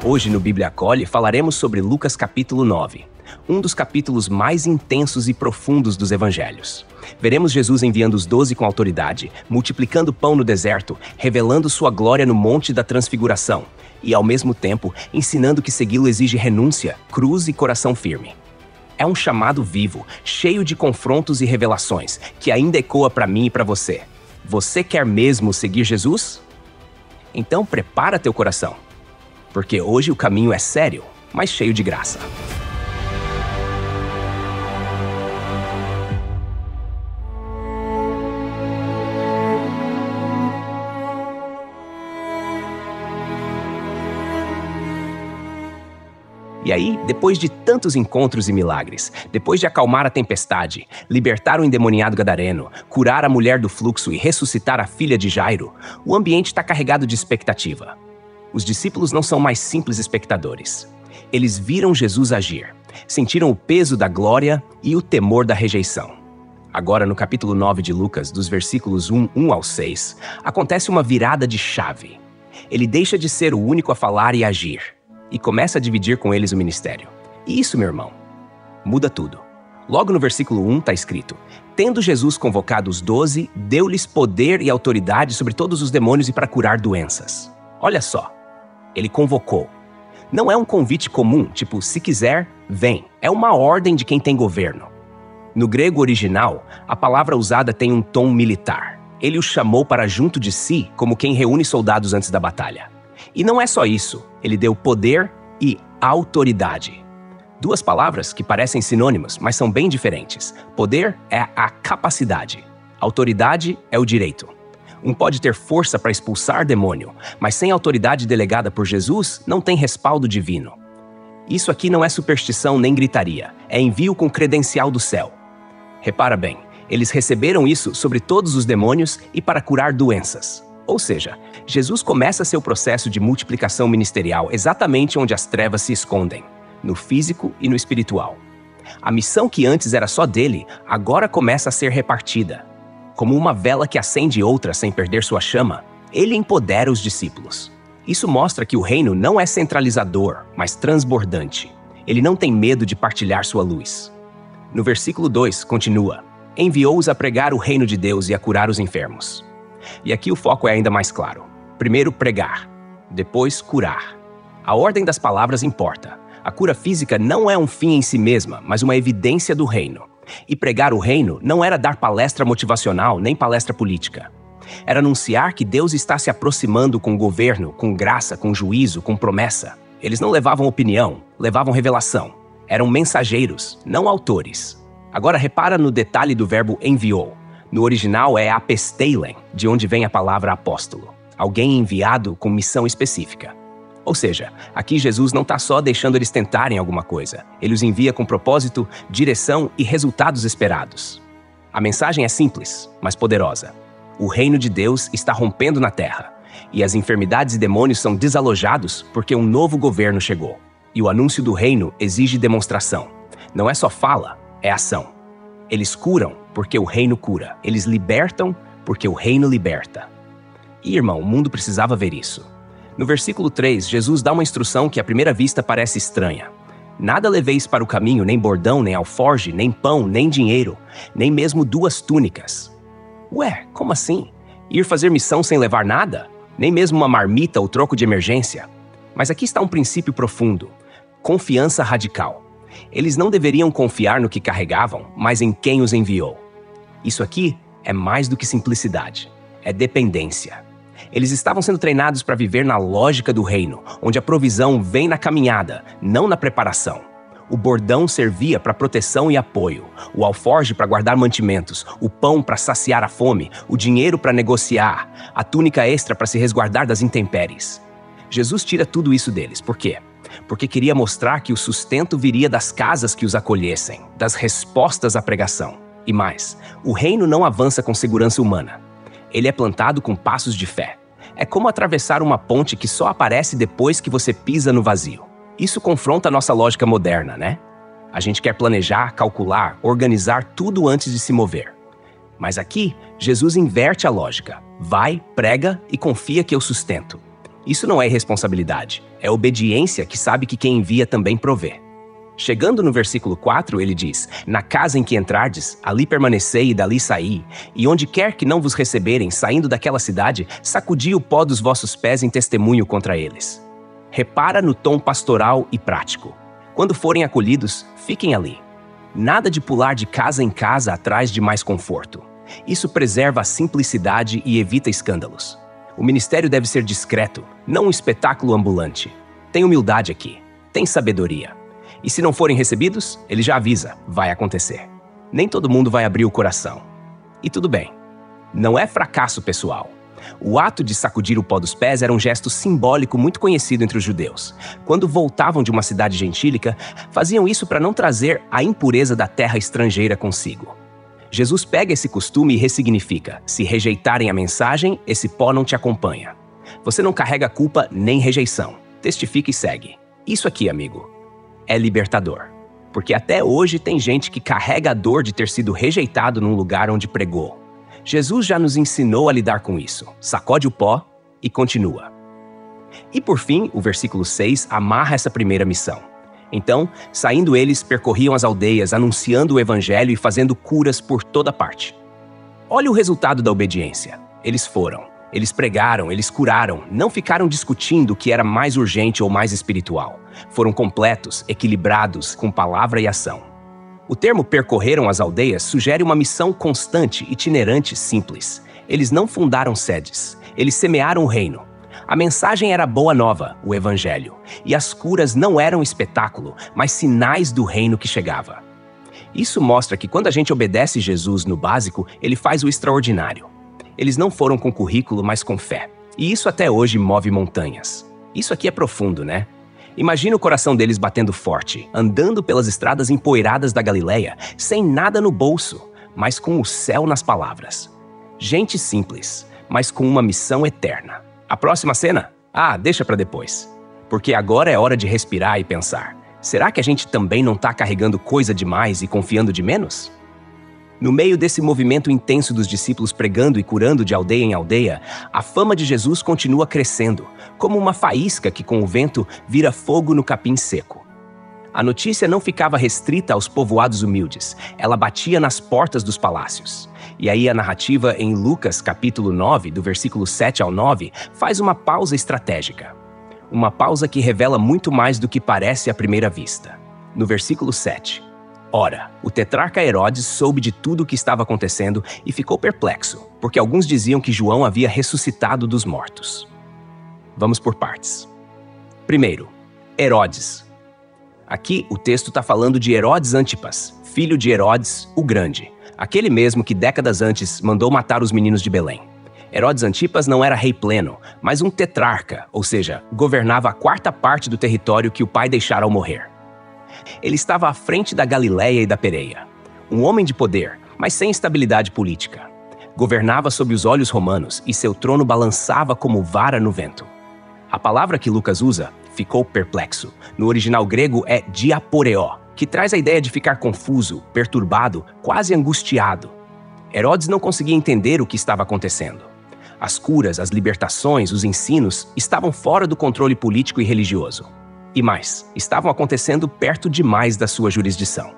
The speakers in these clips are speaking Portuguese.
Hoje no Bíblia Acolhe falaremos sobre Lucas capítulo 9, um dos capítulos mais intensos e profundos dos evangelhos. Veremos Jesus enviando os 12 com autoridade, multiplicando pão no deserto, revelando sua glória no Monte da Transfiguração e, ao mesmo tempo, ensinando que segui-lo exige renúncia, cruz e coração firme. É um chamado vivo, cheio de confrontos e revelações, que ainda ecoa para mim e para você. Você quer mesmo seguir Jesus? Então prepara teu coração, porque hoje o caminho é sério, mas cheio de graça. E aí, depois de tantos encontros e milagres, depois de acalmar a tempestade, libertar o endemoniado gadareno, curar a mulher do fluxo e ressuscitar a filha de Jairo, o ambiente está carregado de expectativa. Os discípulos não são mais simples espectadores. Eles viram Jesus agir, sentiram o peso da glória e o temor da rejeição. Agora, no capítulo 9 de Lucas, dos versículos 1 ao 6, acontece uma virada de chave. Ele deixa de ser o único a falar e agir, e começa a dividir com eles o ministério. E isso, meu irmão, muda tudo. Logo no versículo 1 está escrito: tendo Jesus convocado os 12, deu-lhes poder e autoridade sobre todos os demônios e para curar doenças. Olha só, ele convocou. Não é um convite comum, tipo, se quiser, vem. É uma ordem de quem tem governo. No grego original, a palavra usada tem um tom militar. Ele os chamou para junto de si, como quem reúne soldados antes da batalha. E não é só isso, ele deu poder e autoridade. Duas palavras que parecem sinônimas, mas são bem diferentes. Poder é a capacidade, autoridade é o direito. Um pode ter força para expulsar demônio, mas sem autoridade delegada por Jesus, não tem respaldo divino. Isso aqui não é superstição nem gritaria, é envio com credencial do céu. Repara bem, eles receberam isso sobre todos os demônios e para curar doenças. Ou seja, Jesus começa seu processo de multiplicação ministerial exatamente onde as trevas se escondem, no físico e no espiritual. A missão que antes era só dele, agora começa a ser repartida. Como uma vela que acende outra sem perder sua chama, ele empodera os discípulos. Isso mostra que o reino não é centralizador, mas transbordante. Ele não tem medo de partilhar sua luz. No versículo 2, continua: enviou-os a pregar o reino de Deus e a curar os enfermos. E aqui o foco é ainda mais claro. Primeiro pregar, depois curar. A ordem das palavras importa. A cura física não é um fim em si mesma, mas uma evidência do reino. E pregar o reino não era dar palestra motivacional nem palestra política. Era anunciar que Deus está se aproximando com governo, com graça, com juízo, com promessa. Eles não levavam opinião, levavam revelação. Eram mensageiros, não autores. Agora repara no detalhe do verbo enviou. No original é apesteilen, de onde vem a palavra apóstolo. Alguém enviado com missão específica. Ou seja, aqui Jesus não está só deixando eles tentarem alguma coisa. Ele os envia com propósito, direção e resultados esperados. A mensagem é simples, mas poderosa. O reino de Deus está rompendo na terra. E as enfermidades e demônios são desalojados porque um novo governo chegou. E o anúncio do reino exige demonstração. Não é só fala, é ação. Eles curam porque o reino cura. Eles libertam porque o reino liberta. E, irmão, o mundo precisava ver isso. No versículo 3, Jesus dá uma instrução que à primeira vista parece estranha. Nada leveis para o caminho, nem bordão, nem alforge, nem pão, nem dinheiro, nem mesmo 2 túnicas. Ué, como assim? Ir fazer missão sem levar nada? Nem mesmo uma marmita ou troco de emergência? Mas aqui está um princípio profundo. Confiança radical. Eles não deveriam confiar no que carregavam, mas em quem os enviou. Isso aqui é mais do que simplicidade, é dependência. Eles estavam sendo treinados para viver na lógica do reino, onde a provisão vem na caminhada, não na preparação. O bordão servia para proteção e apoio, o alforge para guardar mantimentos, o pão para saciar a fome, o dinheiro para negociar, a túnica extra para se resguardar das intempéries. Jesus tira tudo isso deles, por quê? Porque queria mostrar que o sustento viria das casas que os acolhessem, das respostas à pregação. E mais, o reino não avança com segurança humana. Ele é plantado com passos de fé. É como atravessar uma ponte que só aparece depois que você pisa no vazio. Isso confronta a nossa lógica moderna, né? A gente quer planejar, calcular, organizar tudo antes de se mover. Mas aqui, Jesus inverte a lógica. Vai, prega e confia que eu sustento. Isso não é irresponsabilidade, é obediência que sabe que quem envia também provê. Chegando no versículo 4, ele diz: Na casa em que entrardes, ali permanecei e dali saí, e onde quer que não vos receberem, saindo daquela cidade, sacudi o pó dos vossos pés em testemunho contra eles. Repara no tom pastoral e prático. Quando forem acolhidos, fiquem ali. Nada de pular de casa em casa atrás de mais conforto. Isso preserva a simplicidade e evita escândalos. O ministério deve ser discreto, não um espetáculo ambulante. Tem humildade aqui, tem sabedoria. E se não forem recebidos, ele já avisa, vai acontecer. Nem todo mundo vai abrir o coração. E tudo bem. Não é fracasso pessoal. O ato de sacudir o pó dos pés era um gesto simbólico muito conhecido entre os judeus. Quando voltavam de uma cidade gentílica, faziam isso para não trazer a impureza da terra estrangeira consigo. Jesus pega esse costume e ressignifica: se rejeitarem a mensagem, esse pó não te acompanha. Você não carrega culpa nem rejeição. Testifica e segue. Isso aqui, amigo, é libertador. Porque até hoje tem gente que carrega a dor de ter sido rejeitado num lugar onde pregou. Jesus já nos ensinou a lidar com isso. Sacode o pó e continua. E por fim, o versículo 6 amarra essa primeira missão. Então, saindo eles, percorriam as aldeias, anunciando o evangelho e fazendo curas por toda parte. Olha o resultado da obediência. Eles foram, eles pregaram, eles curaram, não ficaram discutindo o que era mais urgente ou mais espiritual. Foram completos, equilibrados, com palavra e ação. O termo percorreram as aldeias sugere uma missão constante, itinerante, simples. Eles não fundaram sedes, eles semearam o reino. A mensagem era boa nova, o evangelho, e as curas não eram espetáculo, mas sinais do reino que chegava. Isso mostra que quando a gente obedece Jesus no básico, ele faz o extraordinário. Eles não foram com currículo, mas com fé. E isso até hoje move montanhas. Isso aqui é profundo, né? Imagina o coração deles batendo forte, andando pelas estradas empoeiradas da Galileia, sem nada no bolso, mas com o céu nas palavras. Gente simples, mas com uma missão eterna. A próxima cena? Deixa pra depois. Porque agora é hora de respirar e pensar. Será que a gente também não tá carregando coisa demais e confiando de menos? No meio desse movimento intenso dos discípulos pregando e curando de aldeia em aldeia, a fama de Jesus continua crescendo, como uma faísca que com o vento vira fogo no capim seco. A notícia não ficava restrita aos povoados humildes, ela batia nas portas dos palácios. E aí a narrativa em Lucas capítulo 9, do versículo 7 ao 9, faz uma pausa estratégica. Uma pausa que revela muito mais do que parece à primeira vista. No versículo 7, Ora, o tetrarca Herodes soube de tudo o que estava acontecendo e ficou perplexo, porque alguns diziam que João havia ressuscitado dos mortos. Vamos por partes. Primeiro, Herodes. Aqui o texto está falando de Herodes Antipas, filho de Herodes o Grande, aquele mesmo que décadas antes mandou matar os meninos de Belém. Herodes Antipas não era rei pleno, mas um tetrarca, ou seja, governava a quarta parte do território que o pai deixara ao morrer. Ele estava à frente da Galileia e da Pérea. Um homem de poder, mas sem estabilidade política. Governava sob os olhos romanos e seu trono balançava como vara no vento. A palavra que Lucas usa, ficou perplexo, no original grego é diaporeó, que traz a ideia de ficar confuso, perturbado, quase angustiado. Herodes não conseguia entender o que estava acontecendo. As curas, as libertações, os ensinos estavam fora do controle político e religioso. E mais, estavam acontecendo perto demais da sua jurisdição.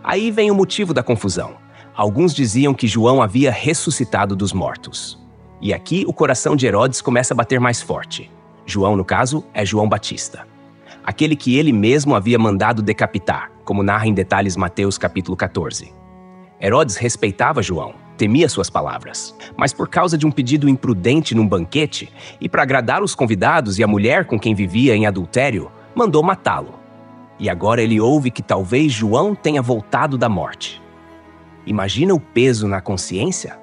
Aí vem o motivo da confusão. Alguns diziam que João havia ressuscitado dos mortos. E aqui o coração de Herodes começa a bater mais forte. João, no caso, é João Batista. Aquele que ele mesmo havia mandado decapitar, como narra em detalhes Mateus capítulo 14. Herodes respeitava João, temia suas palavras, mas por causa de um pedido imprudente num banquete, e para agradar os convidados e a mulher com quem vivia em adultério, mandou matá-lo. E agora ele ouve que talvez João tenha voltado da morte. Imagina o peso na consciência?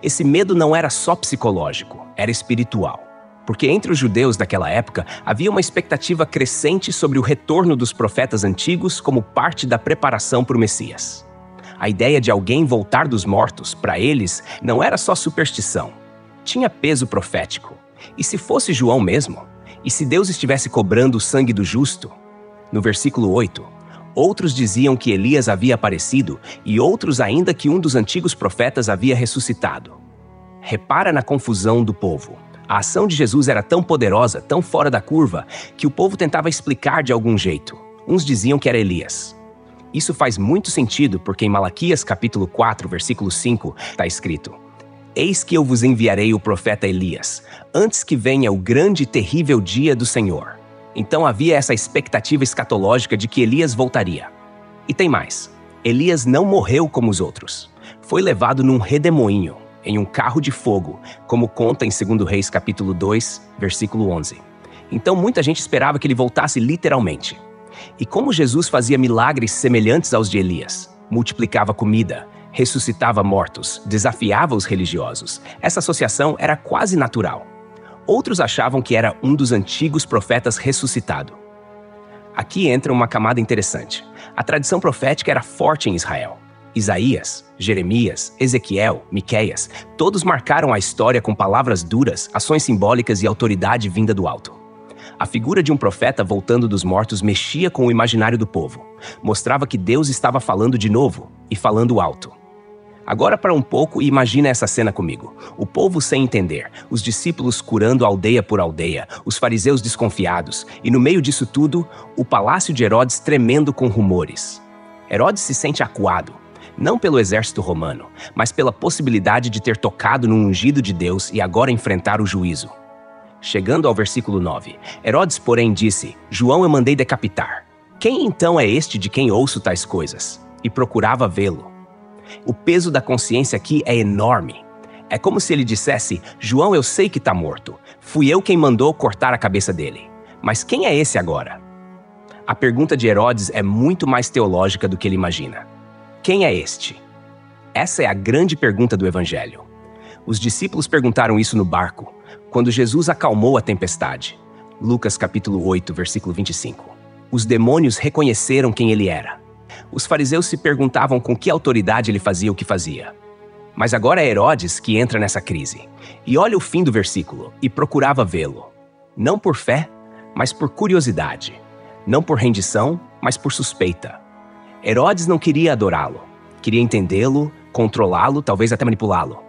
Esse medo não era só psicológico, era espiritual. Porque entre os judeus daquela época havia uma expectativa crescente sobre o retorno dos profetas antigos como parte da preparação para o Messias. A ideia de alguém voltar dos mortos, para eles, não era só superstição. Tinha peso profético. E se fosse João mesmo? E se Deus estivesse cobrando o sangue do justo? No versículo 8, outros diziam que Elias havia aparecido e outros ainda que um dos antigos profetas havia ressuscitado. Repara na confusão do povo. A ação de Jesus era tão poderosa, tão fora da curva, que o povo tentava explicar de algum jeito. Uns diziam que era Elias. Isso faz muito sentido porque em Malaquias capítulo 4, versículo 5, está escrito: Eis que eu vos enviarei o profeta Elias, antes que venha o grande e terrível dia do Senhor. Então havia essa expectativa escatológica de que Elias voltaria. E tem mais. Elias não morreu como os outros. Foi levado num redemoinho, em um carro de fogo, como conta em 2 Reis capítulo 2, versículo 11. Então muita gente esperava que ele voltasse literalmente. E como Jesus fazia milagres semelhantes aos de Elias, multiplicava comida, ressuscitava mortos, desafiava os religiosos, essa associação era quase natural. Outros achavam que era um dos antigos profetas ressuscitado. Aqui entra uma camada interessante. A tradição profética era forte em Israel. Isaías, Jeremias, Ezequiel, Miqueias, todos marcaram a história com palavras duras, ações simbólicas e autoridade vinda do alto. A figura de um profeta voltando dos mortos mexia com o imaginário do povo. Mostrava que Deus estava falando de novo e falando alto. Agora para um pouco e imagina essa cena comigo. O povo sem entender, os discípulos curando aldeia por aldeia, os fariseus desconfiados, e no meio disso tudo, o palácio de Herodes tremendo com rumores. Herodes se sente acuado, não pelo exército romano, mas pela possibilidade de ter tocado no ungido de Deus e agora enfrentar o juízo. Chegando ao versículo 9, Herodes, porém, disse: João eu mandei decapitar. Quem então é este de quem ouço tais coisas? E procurava vê-lo. O peso da consciência aqui é enorme. É como se ele dissesse: João eu sei que está morto. Fui eu quem mandou cortar a cabeça dele. Mas quem é esse agora? A pergunta de Herodes é muito mais teológica do que ele imagina. Quem é este? Essa é a grande pergunta do Evangelho. Os discípulos perguntaram isso no barco, quando Jesus acalmou a tempestade. Lucas capítulo 8, versículo 25. Os demônios reconheceram quem ele era. Os fariseus se perguntavam com que autoridade ele fazia o que fazia. Mas agora é Herodes que entra nessa crise. E olha o fim do versículo: e procurava vê-lo. Não por fé, mas por curiosidade. Não por rendição, mas por suspeita. Herodes não queria adorá-lo. Queria entendê-lo, controlá-lo, talvez até manipulá-lo.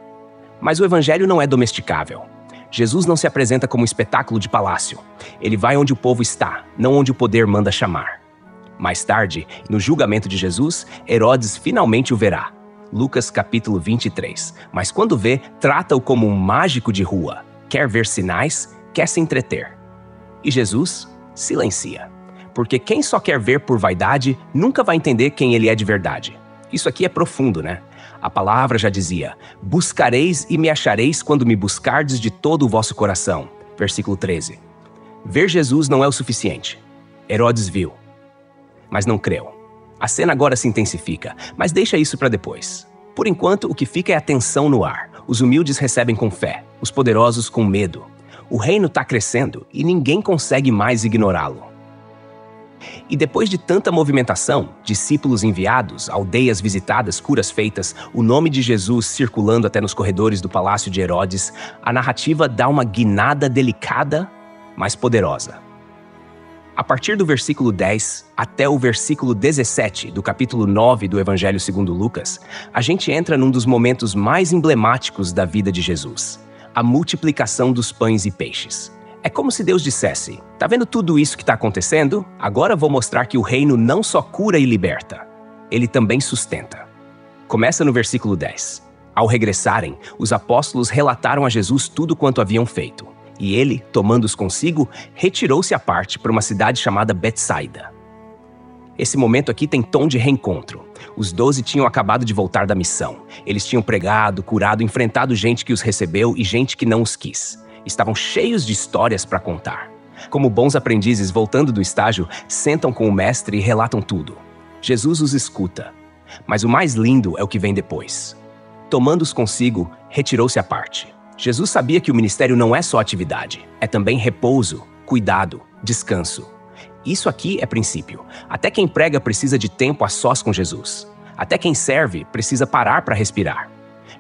Mas o evangelho não é domesticável. Jesus não se apresenta como um espetáculo de palácio. Ele vai onde o povo está, não onde o poder manda chamar. Mais tarde, no julgamento de Jesus, Herodes finalmente o verá. Lucas capítulo 23. Mas quando vê, trata-o como um mágico de rua. Quer ver sinais, quer se entreter. E Jesus silencia. Porque quem só quer ver por vaidade nunca vai entender quem ele é de verdade. Isso aqui é profundo, né? A palavra já dizia: buscareis e me achareis quando me buscardes de todo o vosso coração. Versículo 13. Ver Jesus não é o suficiente. Herodes viu, mas não creu. A cena agora se intensifica, mas deixa isso para depois. Por enquanto, o que fica é a tensão no ar. Os humildes recebem com fé, os poderosos com medo. O reino está crescendo e ninguém consegue mais ignorá-lo. E depois de tanta movimentação, discípulos enviados, aldeias visitadas, curas feitas, o nome de Jesus circulando até nos corredores do palácio de Herodes, a narrativa dá uma guinada delicada, mas poderosa. A partir do versículo 10 até o versículo 17 do capítulo 9 do Evangelho segundo Lucas, a gente entra num dos momentos mais emblemáticos da vida de Jesus: a multiplicação dos pães e peixes. É como se Deus dissesse: tá vendo tudo isso que está acontecendo? Agora vou mostrar que o reino não só cura e liberta, ele também sustenta. Começa no versículo 10. Ao regressarem, os apóstolos relataram a Jesus tudo quanto haviam feito. E ele, tomando-os consigo, retirou-se à parte para uma cidade chamada Betsaida. Esse momento aqui tem tom de reencontro. Os 12 tinham acabado de voltar da missão. Eles tinham pregado, curado, enfrentado gente que os recebeu e gente que não os quis. Estavam cheios de histórias para contar. Como bons aprendizes voltando do estágio, sentam com o mestre e relatam tudo. Jesus os escuta. Mas o mais lindo é o que vem depois. Tomando-os consigo, retirou-se à parte. Jesus sabia que o ministério não é só atividade, é também repouso, cuidado, descanso. Isso aqui é princípio. Até quem prega precisa de tempo a sós com Jesus. Até quem serve precisa parar para respirar.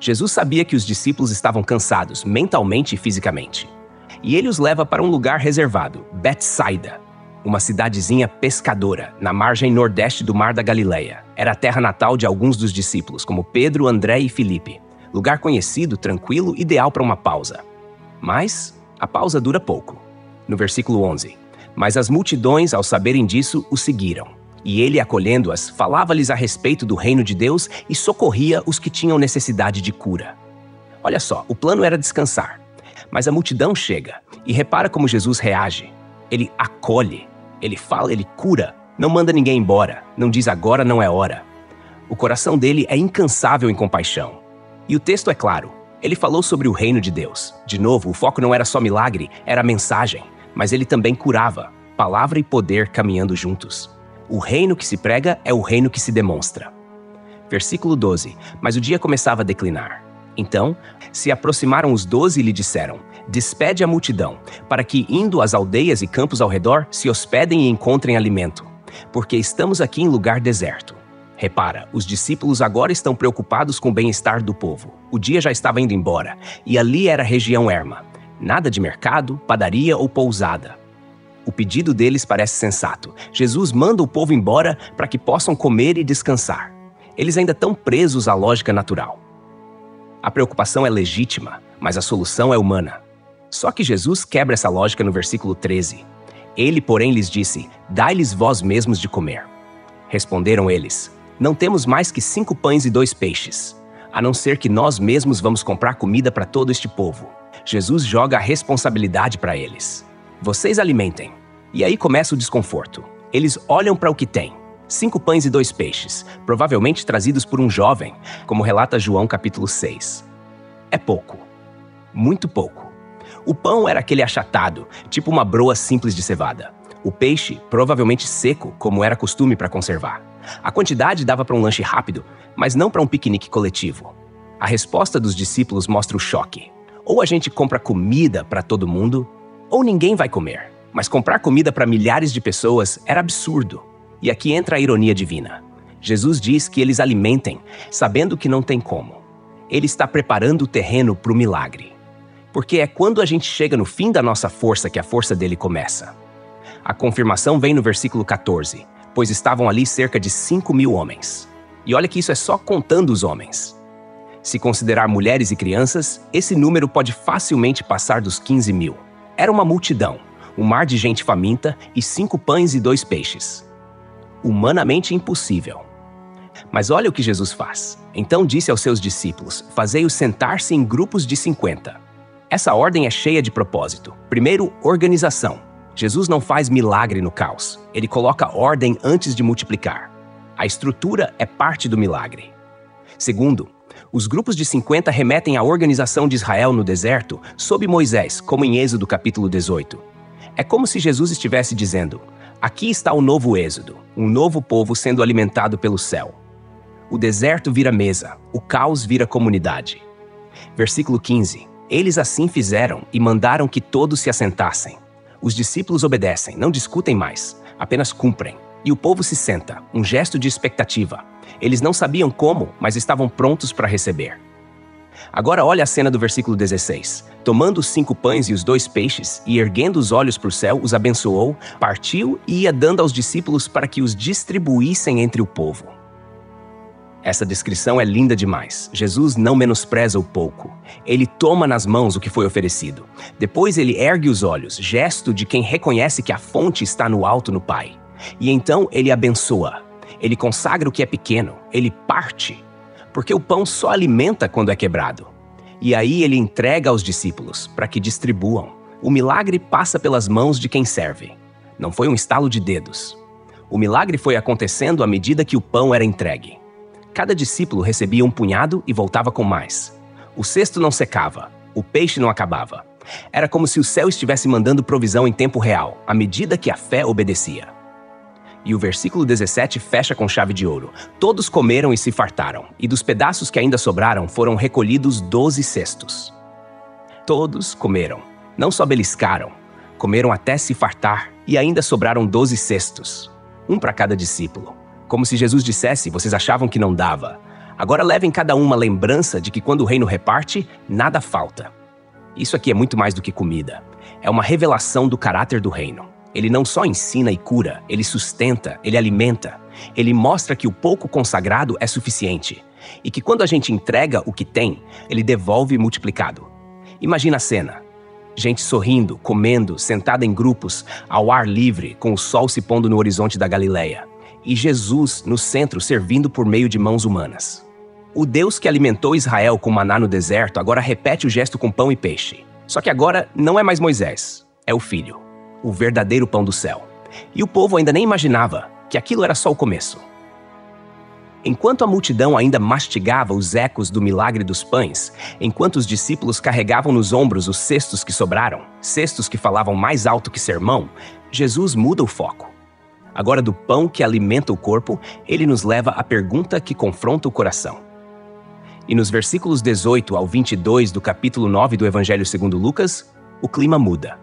Jesus sabia que os discípulos estavam cansados, mentalmente e fisicamente. E ele os leva para um lugar reservado, Betsaida, uma cidadezinha pescadora, na margem nordeste do Mar da Galileia. Era a terra natal de alguns dos discípulos, como Pedro, André e Filipe. Lugar conhecido, tranquilo, ideal para uma pausa. Mas A pausa dura pouco. No versículo 11. Mas as multidões, ao saberem disso, o seguiram. E ele, acolhendo-as, falava-lhes a respeito do reino de Deus e socorria os que tinham necessidade de cura. Olha só, o plano era descansar. Mas a multidão chega e repara como Jesus reage. Ele acolhe, ele fala, ele cura, não manda ninguém embora, não diz agora não é hora. O coração dele é incansável em compaixão. E o texto é claro, ele falou sobre o reino de Deus. De novo, o foco não era só milagre, era a mensagem, mas ele também curava, palavra e poder caminhando juntos. O reino que se prega é o reino que se demonstra. Versículo 12, mas o dia começava a declinar. Então, se aproximaram os 12 e lhe disseram, despede a multidão, para que, indo às aldeias e campos ao redor, se hospedem e encontrem alimento, porque estamos aqui em lugar deserto. Repara, os discípulos agora estão preocupados com o bem-estar do povo. O dia já estava indo embora, e ali era a região erma. Nada de mercado, padaria ou pousada. O pedido deles parece sensato. Jesus manda o povo embora para que possam comer e descansar. Eles ainda estão presos à lógica natural. A preocupação é legítima, mas a solução é humana. Só que Jesus quebra essa lógica no versículo 13. Ele, porém, lhes disse, dai-lhes vós mesmos de comer. Responderam eles, não temos mais que 5 pães e 2 peixes, a não ser que nós mesmos vamos comprar comida para todo este povo. Jesus joga a responsabilidade para eles. Vocês alimentem. E aí começa o desconforto. Eles olham para o que têm. 5 pães e 2 peixes, provavelmente trazidos por um jovem, como relata João capítulo 6. É pouco. Muito pouco. O pão era aquele achatado, tipo uma broa simples de cevada. O peixe, provavelmente seco, como era costume para conservar. A quantidade dava para um lanche rápido, mas não para um piquenique coletivo. A resposta dos discípulos mostra o choque. Ou a gente compra comida para todo mundo, ou ninguém vai comer. Mas comprar comida para milhares de pessoas era absurdo. E aqui entra a ironia divina. Jesus diz que eles alimentem, sabendo que não tem como. Ele está preparando o terreno para o milagre. Porque é quando a gente chega no fim da nossa força que a força dele começa. A confirmação vem no versículo 14, pois estavam ali cerca de 5.000 homens. E olha que isso é só contando os homens. Se considerar mulheres e crianças, esse número pode facilmente passar dos 15.000. Era uma multidão, um mar de gente faminta e 5 pães e 2 peixes. Humanamente impossível. Mas olha o que Jesus faz. Então disse aos seus discípulos, fazei-os sentar-se em grupos de 50. Essa ordem é cheia de propósito. Primeiro, organização. Jesus não faz milagre no caos. Ele coloca ordem antes de multiplicar. A estrutura é parte do milagre. Segundo, os grupos de 50 remetem à organização de Israel no deserto sob Moisés, como em Êxodo capítulo 18. É como se Jesus estivesse dizendo, aqui está o novo Êxodo, um novo povo sendo alimentado pelo céu. O deserto vira mesa, o caos vira comunidade. Versículo 15. Eles assim fizeram e mandaram que todos se assentassem. Os discípulos obedecem, não discutem mais, apenas cumprem. E o povo se senta, um gesto de expectativa. Eles não sabiam como, mas estavam prontos para receber. Agora olha a cena do versículo 16. Tomando os 5 pães e os 2 peixes, e erguendo os olhos para o céu, os abençoou, partiu e ia dando aos discípulos para que os distribuíssem entre o povo. Essa descrição é linda demais. Jesus não menospreza o pouco. Ele toma nas mãos o que foi oferecido. Depois ele ergue os olhos, gesto de quem reconhece que a fonte está no alto no Pai. E então ele abençoa. Ele consagra o que é pequeno. Ele parte. Porque o pão só alimenta quando é quebrado. E aí ele entrega aos discípulos para que distribuam. O milagre passa pelas mãos de quem serve. Não foi um estalo de dedos. O milagre foi acontecendo à medida que o pão era entregue. Cada discípulo recebia um punhado e voltava com mais. O cesto não secava, o peixe não acabava. Era como se o céu estivesse mandando provisão em tempo real, à medida que a fé obedecia. E o versículo 17 fecha com chave de ouro. Todos comeram e se fartaram, e dos pedaços que ainda sobraram foram recolhidos 12 cestos. Todos comeram, não só beliscaram, comeram até se fartar, e ainda sobraram 12 cestos, um para cada discípulo. Como se Jesus dissesse, vocês achavam que não dava. Agora levem cada um uma lembrança de que quando o reino reparte, nada falta. Isso aqui é muito mais do que comida. É uma revelação do caráter do reino. Ele não só ensina e cura, ele sustenta, ele alimenta. Ele mostra que o pouco consagrado é suficiente. E que quando a gente entrega o que tem, ele devolve multiplicado. Imagina a cena. Gente sorrindo, comendo, sentada em grupos, ao ar livre, com o sol se pondo no horizonte da Galileia. E Jesus no centro, servindo por meio de mãos humanas. O Deus que alimentou Israel com maná no deserto agora repete o gesto com pão e peixe. Só que agora não é mais Moisés, é o Filho, o verdadeiro pão do céu. E o povo ainda nem imaginava que aquilo era só o começo. Enquanto a multidão ainda mastigava os ecos do milagre dos pães, enquanto os discípulos carregavam nos ombros os cestos que sobraram, cestos que falavam mais alto que sermão, Jesus muda o foco. Agora, do pão que alimenta o corpo, ele nos leva à pergunta que confronta o coração. E nos versículos 18 ao 22 do capítulo 9 do Evangelho segundo Lucas, o clima muda.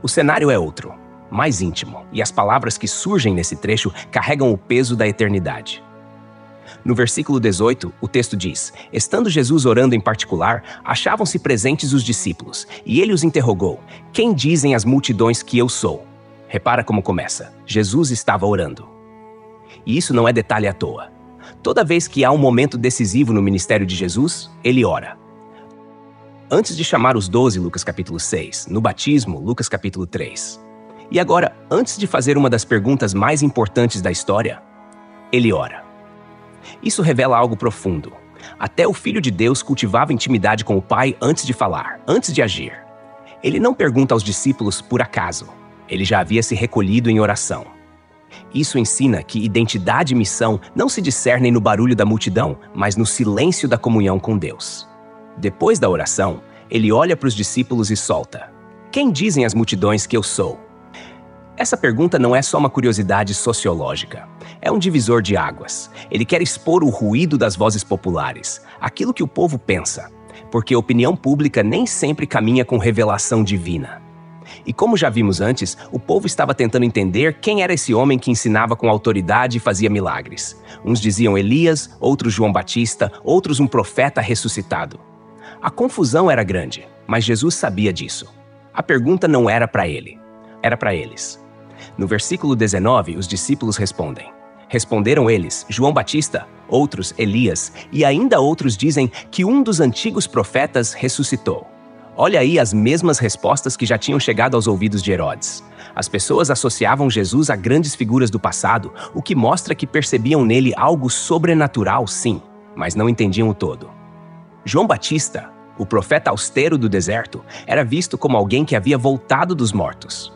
O cenário é outro, mais íntimo, e as palavras que surgem nesse trecho carregam o peso da eternidade. No versículo 18, o texto diz: estando Jesus orando em particular, achavam-se presentes os discípulos, e ele os interrogou: quem dizem as multidões que eu sou? Repara como começa. Jesus estava orando. E isso não é detalhe à toa. Toda vez que há um momento decisivo no ministério de Jesus, ele ora. Antes de chamar os 12, Lucas capítulo 6, no batismo, Lucas capítulo 3. E agora, antes de fazer uma das perguntas mais importantes da história, ele ora. Isso revela algo profundo. Até o Filho de Deus cultivava intimidade com o Pai antes de falar, antes de agir. Ele não pergunta aos discípulos por acaso. Ele já havia se recolhido em oração. Isso ensina que identidade e missão não se discernem no barulho da multidão, mas no silêncio da comunhão com Deus. Depois da oração, ele olha para os discípulos e solta: quem dizem as multidões que eu sou? Essa pergunta não é só uma curiosidade sociológica. É um divisor de águas. Ele quer expor o ruído das vozes populares, aquilo que o povo pensa, porque a opinião pública nem sempre caminha com revelação divina. E como já vimos antes, o povo estava tentando entender quem era esse homem que ensinava com autoridade e fazia milagres. Uns diziam Elias, outros João Batista, outros um profeta ressuscitado. A confusão era grande, mas Jesus sabia disso. A pergunta não era para ele, era para eles. No versículo 19, os discípulos respondem. Responderam eles, João Batista, outros Elias, e ainda outros dizem que um dos antigos profetas ressuscitou. Olha aí as mesmas respostas que já tinham chegado aos ouvidos de Herodes. As pessoas associavam Jesus a grandes figuras do passado, o que mostra que percebiam nele algo sobrenatural, sim, mas não entendiam o todo. João Batista, o profeta austero do deserto, era visto como alguém que havia voltado dos mortos.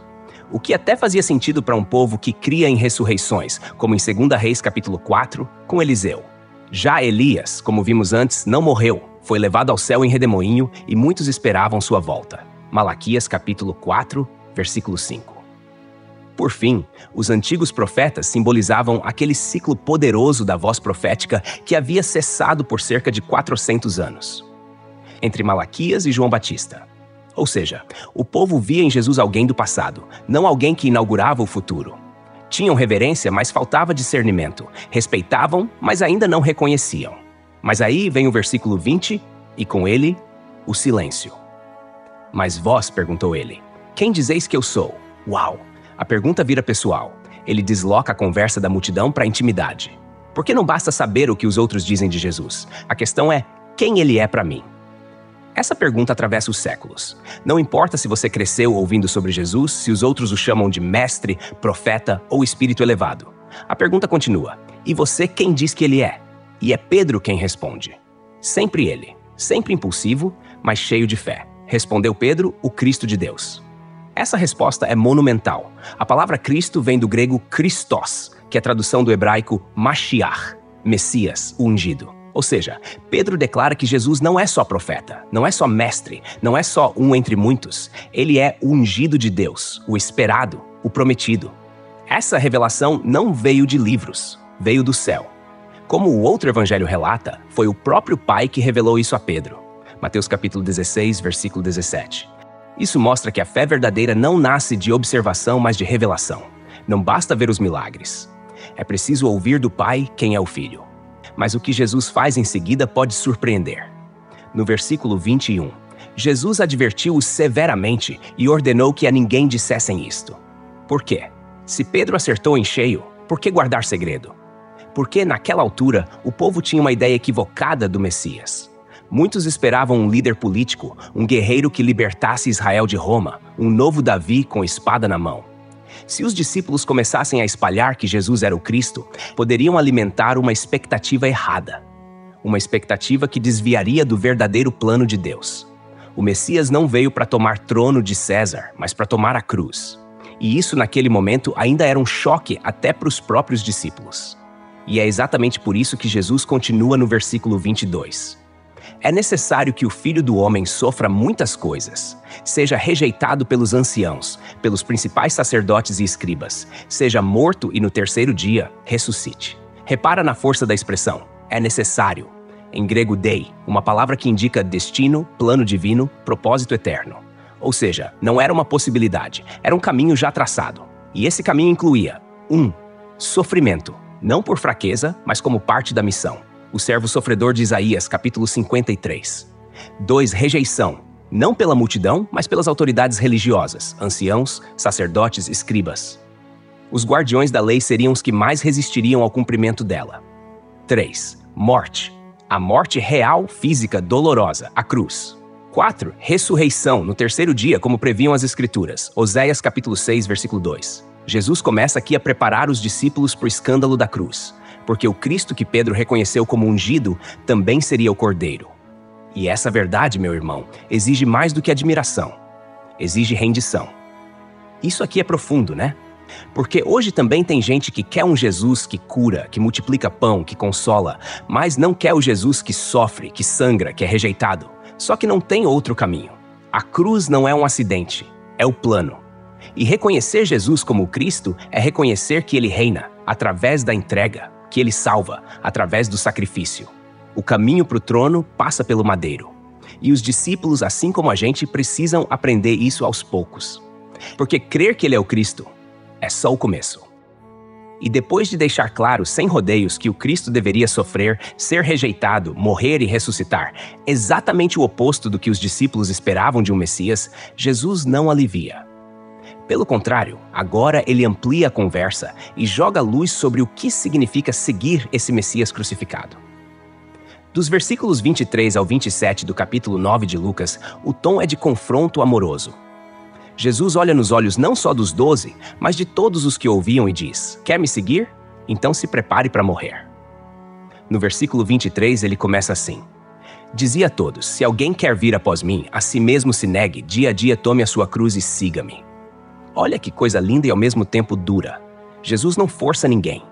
O que até fazia sentido para um povo que cria em ressurreições, como em 2 Reis capítulo 4, com Eliseu. Já Elias, como vimos antes, não morreu, foi levado ao céu em redemoinho e muitos esperavam sua volta. Malaquias capítulo 4, versículo 5. Por fim, os antigos profetas simbolizavam aquele ciclo poderoso da voz profética que havia cessado por cerca de 400 anos. Entre Malaquias e João Batista. Ou seja, o povo via em Jesus alguém do passado, não alguém que inaugurava o futuro. Tinham reverência, mas faltava discernimento. Respeitavam, mas ainda não reconheciam. Mas aí vem o versículo 20, e com ele, o silêncio. Mas vós, perguntou ele, quem dizeis que eu sou? Uau! A pergunta vira pessoal. Ele desloca a conversa da multidão para a intimidade. Porque não basta saber o que os outros dizem de Jesus. A questão é, quem ele é para mim? Essa pergunta atravessa os séculos. Não importa se você cresceu ouvindo sobre Jesus, se os outros o chamam de mestre, profeta ou espírito elevado. A pergunta continua. E você quem diz que ele é? E é Pedro quem responde. Sempre ele. Sempre impulsivo, mas cheio de fé. Respondeu Pedro, o Cristo de Deus. Essa resposta é monumental. A palavra Cristo vem do grego Christos, que é a tradução do hebraico Mashiach, Messias, o ungido. Ou seja, Pedro declara que Jesus não é só profeta, não é só mestre, não é só um entre muitos. Ele é o ungido de Deus, o esperado, o prometido. Essa revelação não veio de livros, veio do céu. Como o outro evangelho relata, foi o próprio Pai que revelou isso a Pedro. Mateus capítulo 16, versículo 17. Isso mostra que a fé verdadeira não nasce de observação, mas de revelação. Não basta ver os milagres. É preciso ouvir do Pai quem é o Filho. Mas o que Jesus faz em seguida pode surpreender. No versículo 21, Jesus advertiu-os severamente e ordenou que a ninguém dissessem isto. Por quê? Se Pedro acertou em cheio, por que guardar segredo? Porque, naquela altura, o povo tinha uma ideia equivocada do Messias. Muitos esperavam um líder político, um guerreiro que libertasse Israel de Roma, um novo Davi com espada na mão. Se os discípulos começassem a espalhar que Jesus era o Cristo, poderiam alimentar uma expectativa errada. Uma expectativa que desviaria do verdadeiro plano de Deus. O Messias não veio para tomar trono de César, mas para tomar a cruz. E isso naquele momento ainda era um choque até para os próprios discípulos. E é exatamente por isso que Jesus continua no versículo 22. É necessário que o Filho do Homem sofra muitas coisas, seja rejeitado pelos anciãos, pelos principais sacerdotes e escribas, seja morto e no terceiro dia ressuscite. Repara na força da expressão, é necessário. Em grego dei, uma palavra que indica destino, plano divino, propósito eterno. Ou seja, não era uma possibilidade, era um caminho já traçado. E esse caminho incluía 1. Sofrimento, não por fraqueza, mas como parte da missão. O servo sofredor de Isaías, capítulo 53. 2. Rejeição, não pela multidão, mas pelas autoridades religiosas, anciãos, sacerdotes, escribas. Os guardiões da lei seriam os que mais resistiriam ao cumprimento dela. 3. Morte, a morte real, física, dolorosa, a cruz. 4. Ressurreição, no terceiro dia, como previam as Escrituras, Oséias, capítulo 6, versículo 2. Jesus começa aqui a preparar os discípulos para o escândalo da cruz, porque o Cristo que Pedro reconheceu como ungido também seria o Cordeiro. E essa verdade, meu irmão, exige mais do que admiração. Exige rendição. Isso aqui é profundo, né? Porque hoje também tem gente que quer um Jesus que cura, que multiplica pão, que consola, mas não quer o Jesus que sofre, que sangra, que é rejeitado. Só que não tem outro caminho. A cruz não é um acidente, é o plano. E reconhecer Jesus como o Cristo é reconhecer que Ele reina, através da entrega, que Ele salva, através do sacrifício. O caminho para o trono passa pelo madeiro. E os discípulos, assim como a gente, precisam aprender isso aos poucos. Porque crer que Ele é o Cristo é só o começo. E depois de deixar claro, sem rodeios, que o Cristo deveria sofrer, ser rejeitado, morrer e ressuscitar, exatamente o oposto do que os discípulos esperavam de um Messias, Jesus não alivia. Pelo contrário, agora ele amplia a conversa e joga luz sobre o que significa seguir esse Messias crucificado. Dos versículos 23 ao 27 do capítulo 9 de Lucas, o tom é de confronto amoroso. Jesus olha nos olhos não só dos 12, mas de todos os que ouviam e diz: quer me seguir? Então se prepare para morrer. No versículo 23 ele começa assim: dizia a todos, se alguém quer vir após mim, a si mesmo se negue, dia a dia tome a sua cruz e siga-me. Olha que coisa linda e ao mesmo tempo dura. Jesus não força ninguém.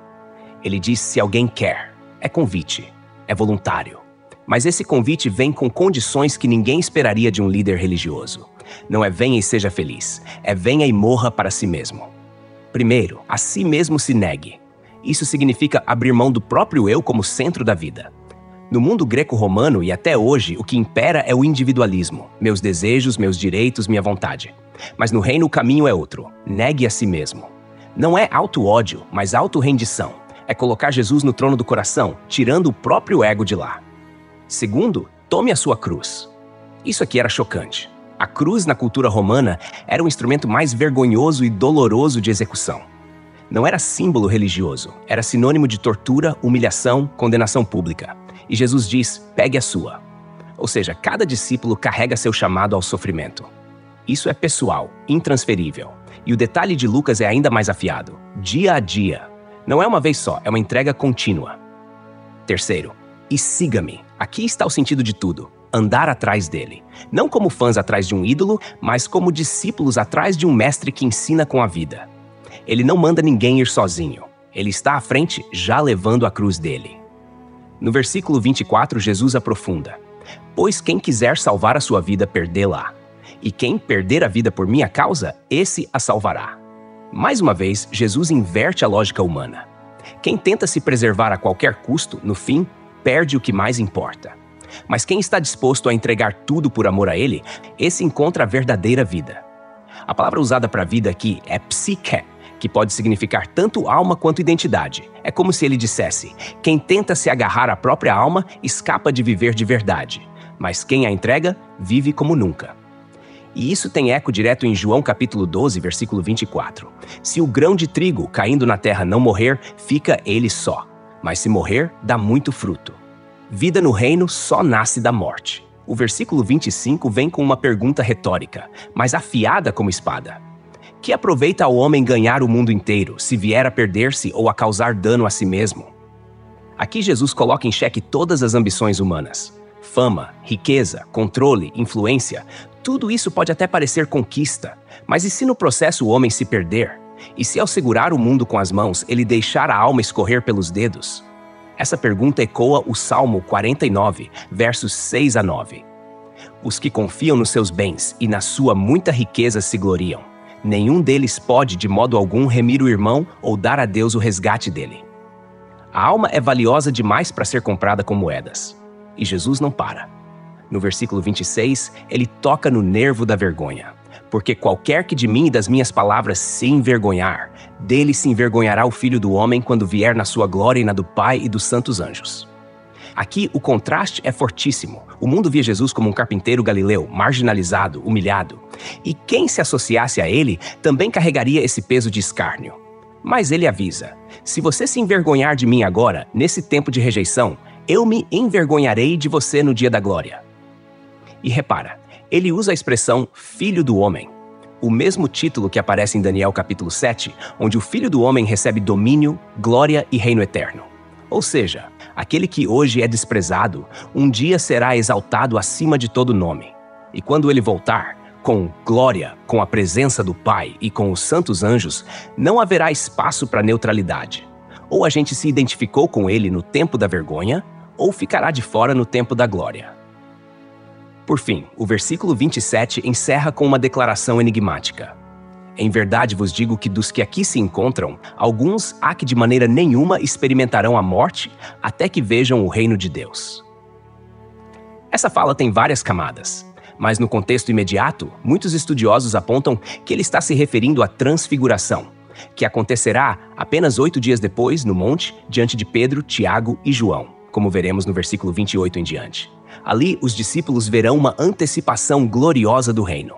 Ele diz se alguém quer. É convite. É voluntário. Mas esse convite vem com condições que ninguém esperaria de um líder religioso. Não é venha e seja feliz. É venha e morra para si mesmo. Primeiro, a si mesmo se negue. Isso significa abrir mão do próprio eu como centro da vida. No mundo greco-romano e até hoje, o que impera é o individualismo. Meus desejos, meus direitos, minha vontade. Mas no reino o caminho é outro. Negue a si mesmo. Não é auto-ódio, mas auto-rendição. É colocar Jesus no trono do coração, tirando o próprio ego de lá. Segundo, tome a sua cruz. Isso aqui era chocante. A cruz na cultura romana era o instrumento mais vergonhoso e doloroso de execução. Não era símbolo religioso, era sinônimo de tortura, humilhação, condenação pública. E Jesus diz, pegue a sua. Ou seja, cada discípulo carrega seu chamado ao sofrimento. Isso é pessoal, intransferível. E o detalhe de Lucas é ainda mais afiado. Dia a dia. Não é uma vez só, é uma entrega contínua. Terceiro, e siga-me. Aqui está o sentido de tudo. Andar atrás dele. Não como fãs atrás de um ídolo, mas como discípulos atrás de um mestre que ensina com a vida. Ele não manda ninguém ir sozinho. Ele está à frente, já levando a cruz dele. No versículo 24, Jesus aprofunda. Pois quem quiser salvar a sua vida, perdê-la. E quem perder a vida por minha causa, esse a salvará. Mais uma vez, Jesus inverte a lógica humana. Quem tenta se preservar a qualquer custo, no fim, perde o que mais importa. Mas quem está disposto a entregar tudo por amor a ele, esse encontra a verdadeira vida. A palavra usada para vida aqui é psique, que pode significar tanto alma quanto identidade. É como se ele dissesse, quem tenta se agarrar à própria alma, escapa de viver de verdade. Mas quem a entrega, vive como nunca. E isso tem eco direto em João capítulo 12, versículo 24. Se o grão de trigo caindo na terra não morrer, fica ele só. Mas se morrer, dá muito fruto. Vida no reino só nasce da morte. O versículo 25 vem com uma pergunta retórica, mas afiada como espada. Que aproveita ao homem ganhar o mundo inteiro, se vier a perder-se ou a causar dano a si mesmo? Aqui Jesus coloca em xeque todas as ambições humanas. Fama, riqueza, controle, influência, tudo isso pode até parecer conquista, mas e se no processo o homem se perder? E se ao segurar o mundo com as mãos, ele deixar a alma escorrer pelos dedos? Essa pergunta ecoa o Salmo 49, versos 6 a 9. Os que confiam nos seus bens e na sua muita riqueza se gloriam. Nenhum deles pode, de modo algum, remir o irmão ou dar a Deus o resgate dele. A alma é valiosa demais para ser comprada com moedas. E Jesus não para. No versículo 26, ele toca no nervo da vergonha. Porque qualquer que de mim e das minhas palavras se envergonhar, dele se envergonhará o Filho do Homem quando vier na sua glória e na do Pai e dos santos anjos. Aqui o contraste é fortíssimo. O mundo via Jesus como um carpinteiro galileu, marginalizado, humilhado. E quem se associasse a ele também carregaria esse peso de escárnio. Mas ele avisa: se você se envergonhar de mim agora, nesse tempo de rejeição, eu me envergonharei de você no dia da glória. E repara, ele usa a expressão Filho do Homem, o mesmo título que aparece em Daniel capítulo 7, onde o Filho do Homem recebe domínio, glória e reino eterno. Ou seja, aquele que hoje é desprezado, um dia será exaltado acima de todo nome. E quando ele voltar, com glória, com a presença do Pai e com os santos anjos, não haverá espaço para neutralidade. Ou a gente se identificou com ele no tempo da vergonha, ou ficará de fora no tempo da glória. Por fim, o versículo 27 encerra com uma declaração enigmática. Em verdade vos digo que dos que aqui se encontram, alguns há que de maneira nenhuma experimentarão a morte até que vejam o reino de Deus. Essa fala tem várias camadas, mas no contexto imediato, muitos estudiosos apontam que ele está se referindo à transfiguração, que acontecerá apenas 8 dias depois, no monte, diante de Pedro, Tiago e João, como veremos no versículo 28 em diante. Ali, os discípulos verão uma antecipação gloriosa do reino.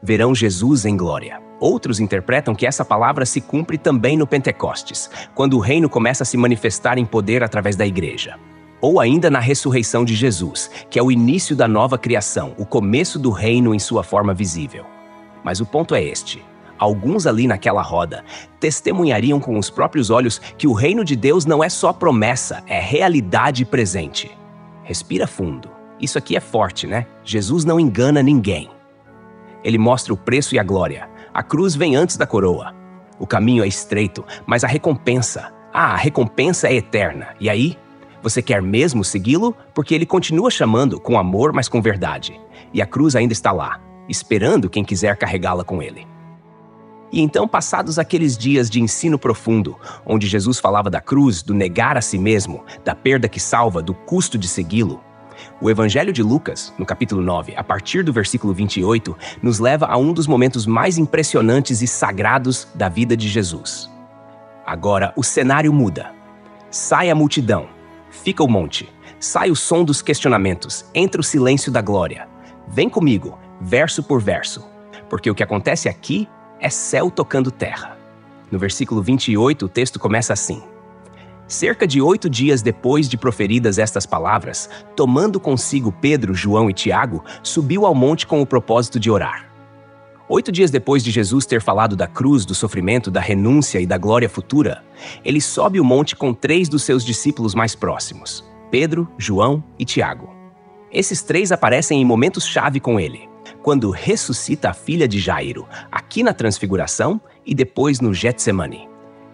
Verão Jesus em glória. Outros interpretam que essa palavra se cumpre também no Pentecostes, quando o reino começa a se manifestar em poder através da igreja. Ou ainda na ressurreição de Jesus, que é o início da nova criação, o começo do reino em sua forma visível. Mas o ponto é este. Alguns ali naquela roda testemunhariam com os próprios olhos que o reino de Deus não é só promessa, é realidade presente. Respira fundo. Isso aqui é forte, né? Jesus não engana ninguém. Ele mostra o preço e a glória. A cruz vem antes da coroa. O caminho é estreito, mas a recompensa é eterna. E aí, você quer mesmo segui-lo? Porque ele continua chamando com amor, mas com verdade. E a cruz ainda está lá, esperando quem quiser carregá-la com ele. E então, passados aqueles dias de ensino profundo, onde Jesus falava da cruz, do negar a si mesmo, da perda que salva, do custo de segui-lo, o Evangelho de Lucas, no capítulo 9, a partir do versículo 28, nos leva a um dos momentos mais impressionantes e sagrados da vida de Jesus. Agora, o cenário muda. Sai a multidão, fica o monte, sai o som dos questionamentos, entra o silêncio da glória. Vem comigo, verso por verso, porque o que acontece aqui é céu tocando terra. No versículo 28, o texto começa assim: Cerca de 8 dias depois de proferidas estas palavras, tomando consigo Pedro, João e Tiago, subiu ao monte com o propósito de orar. 8 dias depois de Jesus ter falado da cruz, do sofrimento, da renúncia e da glória futura, ele sobe o monte com 3 dos seus discípulos mais próximos, Pedro, João e Tiago. Esses 3 aparecem em momentos-chave com ele, quando ressuscita a filha de Jairo, aqui na Transfiguração e depois no Getsemane.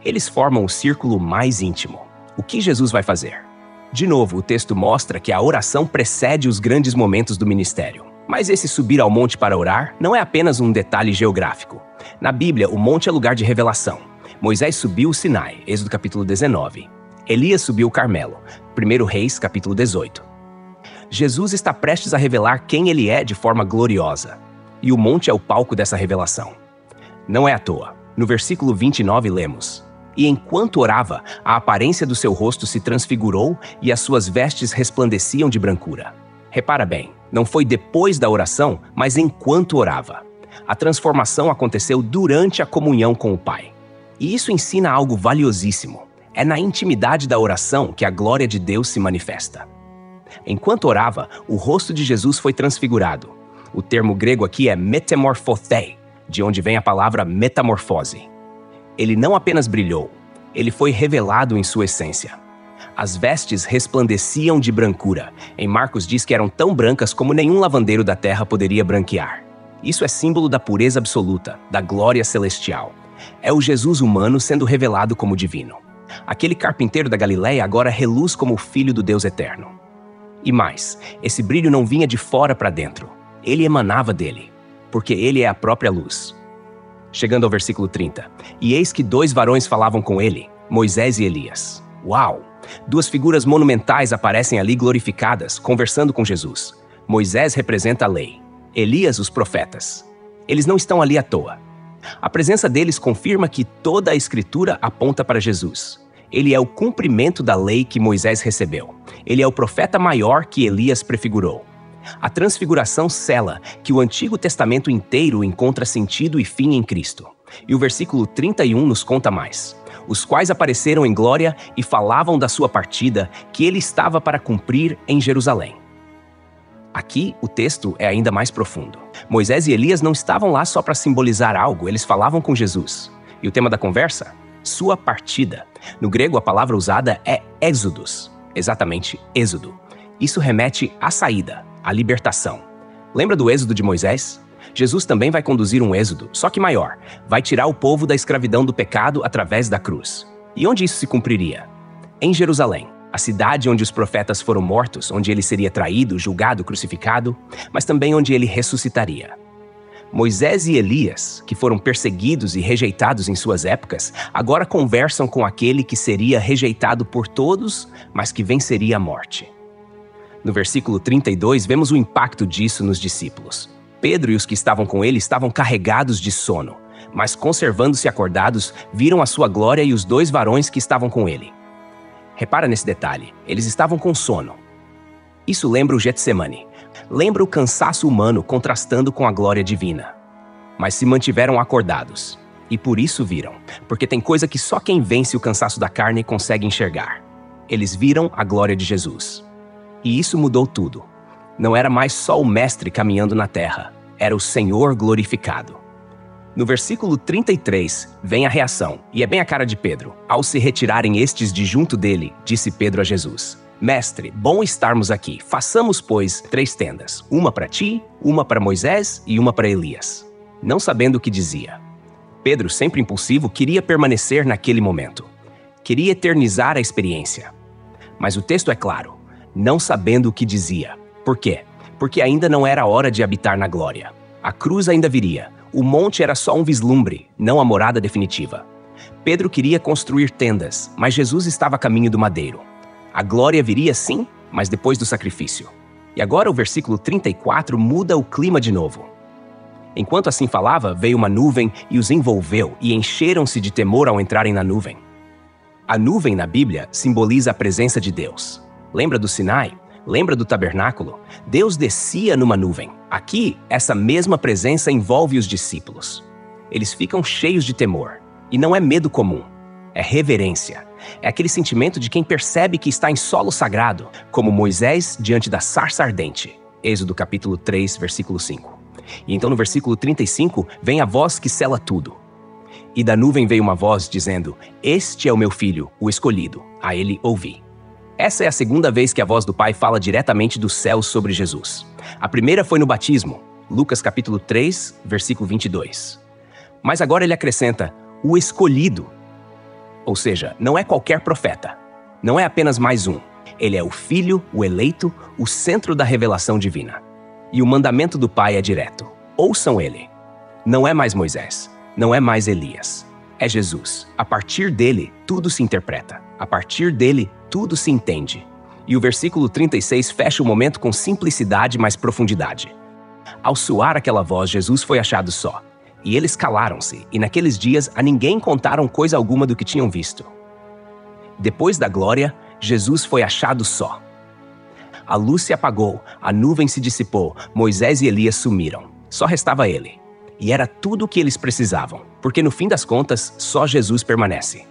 Eles formam o círculo mais íntimo. O que Jesus vai fazer? De novo, o texto mostra que a oração precede os grandes momentos do ministério. Mas esse subir ao monte para orar não é apenas um detalhe geográfico. Na Bíblia, o monte é lugar de revelação. Moisés subiu o Sinai, Êxodo capítulo 19. Elias subiu o Carmelo, 1 Reis capítulo 18. Jesus está prestes a revelar quem ele é de forma gloriosa. E o monte é o palco dessa revelação. Não é à toa. No versículo 29 lemos: E enquanto orava, a aparência do seu rosto se transfigurou e as suas vestes resplandeciam de brancura. Repara bem, não foi depois da oração, mas enquanto orava. A transformação aconteceu durante a comunhão com o Pai. E isso ensina algo valiosíssimo. É na intimidade da oração que a glória de Deus se manifesta. Enquanto orava, o rosto de Jesus foi transfigurado. O termo grego aqui é metamorphothe, de onde vem a palavra metamorfose. Ele não apenas brilhou, ele foi revelado em sua essência. As vestes resplandeciam de brancura. Em Marcos diz que eram tão brancas como nenhum lavandeiro da terra poderia branquear. Isso é símbolo da pureza absoluta, da glória celestial. É o Jesus humano sendo revelado como divino. Aquele carpinteiro da Galileia agora reluz como o Filho do Deus eterno. E mais, esse brilho não vinha de fora para dentro. Ele emanava dele, porque ele é a própria luz. Chegando ao versículo 30. E eis que 2 varões falavam com ele, Moisés e Elias. Uau! 2 figuras monumentais aparecem ali glorificadas, conversando com Jesus. Moisés representa a lei, Elias os profetas. Eles não estão ali à toa. A presença deles confirma que toda a Escritura aponta para Jesus. Ele é o cumprimento da lei que Moisés recebeu. Ele é o profeta maior que Elias prefigurou. A transfiguração sela que o Antigo Testamento inteiro encontra sentido e fim em Cristo. E o versículo 31 nos conta mais. Os quais apareceram em glória e falavam da sua partida, que ele estava para cumprir em Jerusalém. Aqui, o texto é ainda mais profundo. Moisés e Elias não estavam lá só para simbolizar algo, eles falavam com Jesus. E o tema da conversa? Sua partida. No grego, a palavra usada é êxodos, exatamente êxodo. Isso remete à saída, à libertação. Lembra do êxodo de Moisés? Jesus também vai conduzir um êxodo, só que maior. Vai tirar o povo da escravidão do pecado através da cruz. E onde isso se cumpriria? Em Jerusalém, a cidade onde os profetas foram mortos, onde ele seria traído, julgado, crucificado, mas também onde ele ressuscitaria. Moisés e Elias, que foram perseguidos e rejeitados em suas épocas, agora conversam com aquele que seria rejeitado por todos, mas que venceria a morte. No versículo 32, vemos o impacto disso nos discípulos. Pedro e os que estavam com ele estavam carregados de sono, mas conservando-se acordados, viram a sua glória e os 2 varões que estavam com ele. Repara nesse detalhe, eles estavam com sono. Isso lembra o Getsemane. Lembra o cansaço humano contrastando com a glória divina. Mas se mantiveram acordados. E por isso viram, porque tem coisa que só quem vence o cansaço da carne consegue enxergar. Eles viram a glória de Jesus. E isso mudou tudo. Não era mais só o Mestre caminhando na terra, era o Senhor glorificado. No versículo 33, vem a reação, e é bem a cara de Pedro. Ao se retirarem estes de junto dele, disse Pedro a Jesus: Mestre, bom estarmos aqui. Façamos, pois, 3 tendas, uma para ti, uma para Moisés e uma para Elias. Não sabendo o que dizia. Pedro, sempre impulsivo, queria permanecer naquele momento. Queria eternizar a experiência. Mas o texto é claro, não sabendo o que dizia. Por quê? Porque ainda não era hora de habitar na glória. A cruz ainda viria. O monte era só um vislumbre, não a morada definitiva. Pedro queria construir tendas, mas Jesus estava a caminho do madeiro. A glória viria sim, mas depois do sacrifício. E agora o versículo 34 muda o clima de novo. Enquanto assim falava, veio uma nuvem e os envolveu, e encheram-se de temor ao entrarem na nuvem. A nuvem na Bíblia simboliza a presença de Deus. Lembra do Sinai? Lembra do tabernáculo? Deus descia numa nuvem. Aqui, essa mesma presença envolve os discípulos. Eles ficam cheios de temor. E não é medo comum, é reverência. É aquele sentimento de quem percebe que está em solo sagrado, como Moisés diante da sarça ardente. Êxodo capítulo 3, versículo 5. E então no versículo 35 vem a voz que sela tudo. E da nuvem veio uma voz dizendo: Este é o meu filho, o escolhido, a ele ouvi. Essa é a segunda vez que a voz do Pai fala diretamente do céu sobre Jesus. A primeira foi no batismo, Lucas capítulo 3, versículo 22. Mas agora ele acrescenta, o escolhido. Ou seja, não é qualquer profeta. Não é apenas mais um. Ele é o Filho, o eleito, o centro da revelação divina. E o mandamento do Pai é direto. Ouçam ele. Não é mais Moisés. Não é mais Elias. É Jesus. A partir dele, tudo se interpreta. A partir dele, tudo se entende. E o versículo 36 fecha o momento com simplicidade mais profundidade. Ao soar aquela voz, Jesus foi achado só. E eles calaram-se, e naqueles dias a ninguém contaram coisa alguma do que tinham visto. Depois da glória, Jesus foi achado só. A luz se apagou, a nuvem se dissipou, Moisés e Elias sumiram. Só restava ele. E era tudo o que eles precisavam, porque no fim das contas, só Jesus permanece.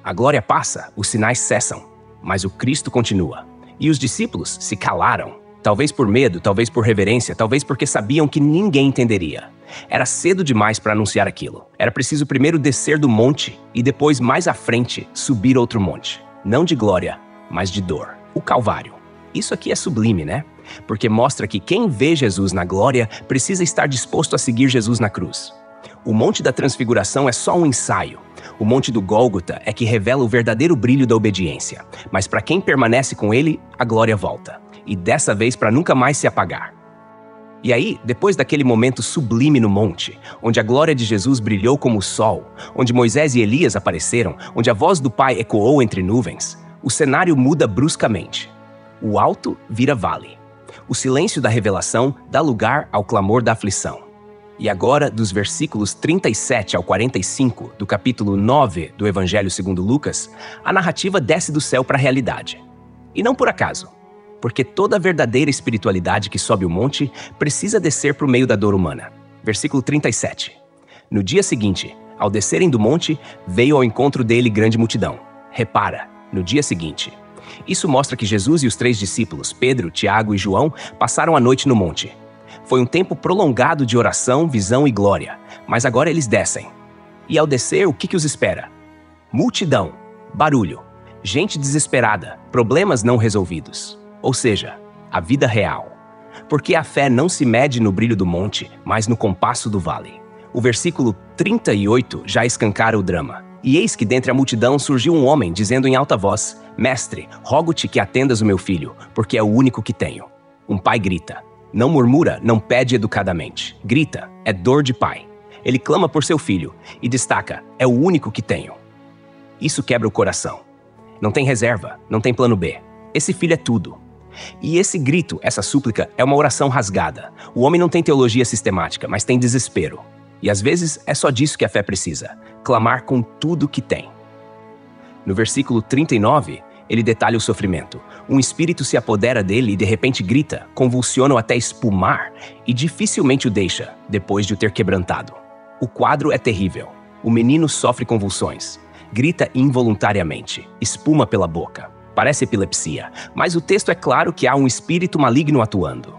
A glória passa, os sinais cessam, mas o Cristo continua. E os discípulos se calaram. Talvez por medo, talvez por reverência, talvez porque sabiam que ninguém entenderia. Era cedo demais para anunciar aquilo. Era preciso primeiro descer do monte e depois, mais à frente, subir outro monte. Não de glória, mas de dor. O Calvário. Isso aqui é sublime, né? Porque mostra que quem vê Jesus na glória precisa estar disposto a seguir Jesus na cruz. O Monte da Transfiguração é só um ensaio. O Monte do Gólgota é que revela o verdadeiro brilho da obediência. Mas para quem permanece com ele, a glória volta. E dessa vez para nunca mais se apagar. E aí, depois daquele momento sublime no monte, onde a glória de Jesus brilhou como o sol, onde Moisés e Elias apareceram, onde a voz do Pai ecoou entre nuvens, o cenário muda bruscamente. O alto vira vale. O silêncio da revelação dá lugar ao clamor da aflição. E agora, dos versículos 37 ao 45 do capítulo 9 do Evangelho segundo Lucas, a narrativa desce do céu para a realidade. E não por acaso. Porque toda verdadeira espiritualidade que sobe o monte precisa descer para o meio da dor humana. Versículo 37. No dia seguinte, ao descerem do monte, veio ao encontro dele grande multidão. Repara, no dia seguinte. Isso mostra que Jesus e os 3 discípulos, Pedro, Tiago e João, passaram a noite no monte. Foi um tempo prolongado de oração, visão e glória, mas agora eles descem. E ao descer, o que os espera? Multidão, barulho, gente desesperada, problemas não resolvidos. Ou seja, a vida real. Porque a fé não se mede no brilho do monte, mas no compasso do vale. O versículo 38 já escancara o drama. E eis que dentre a multidão surgiu um homem, dizendo em alta voz: Mestre, rogo-te que atendas o meu filho, porque é o único que tenho. Um pai grita. Não murmura, não pede educadamente. Grita, é dor de pai. Ele clama por seu filho e destaca: é o único que tenho. Isso quebra o coração. Não tem reserva, não tem plano B. Esse filho é tudo. E esse grito, essa súplica, é uma oração rasgada. O homem não tem teologia sistemática, mas tem desespero. E às vezes é só disso que a fé precisa: clamar com tudo que tem. No versículo 39, ele detalha o sofrimento. Um espírito se apodera dele e de repente grita, convulsiona-o até espumar e dificilmente o deixa, depois de o ter quebrantado. O quadro é terrível. O menino sofre convulsões. Grita involuntariamente, espuma pela boca. Parece epilepsia, mas o texto é claro que há um espírito maligno atuando.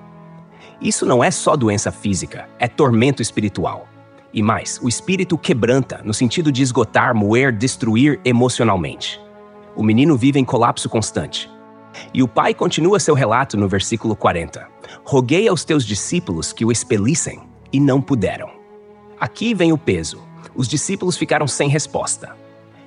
Isso não é só doença física, é tormento espiritual. E mais, o espírito quebranta, no sentido de esgotar, moer, destruir emocionalmente. O menino vive em colapso constante. E o pai continua seu relato no versículo 40. Roguei aos teus discípulos que o expelissem, e não puderam. Aqui vem o peso. Os discípulos ficaram sem resposta.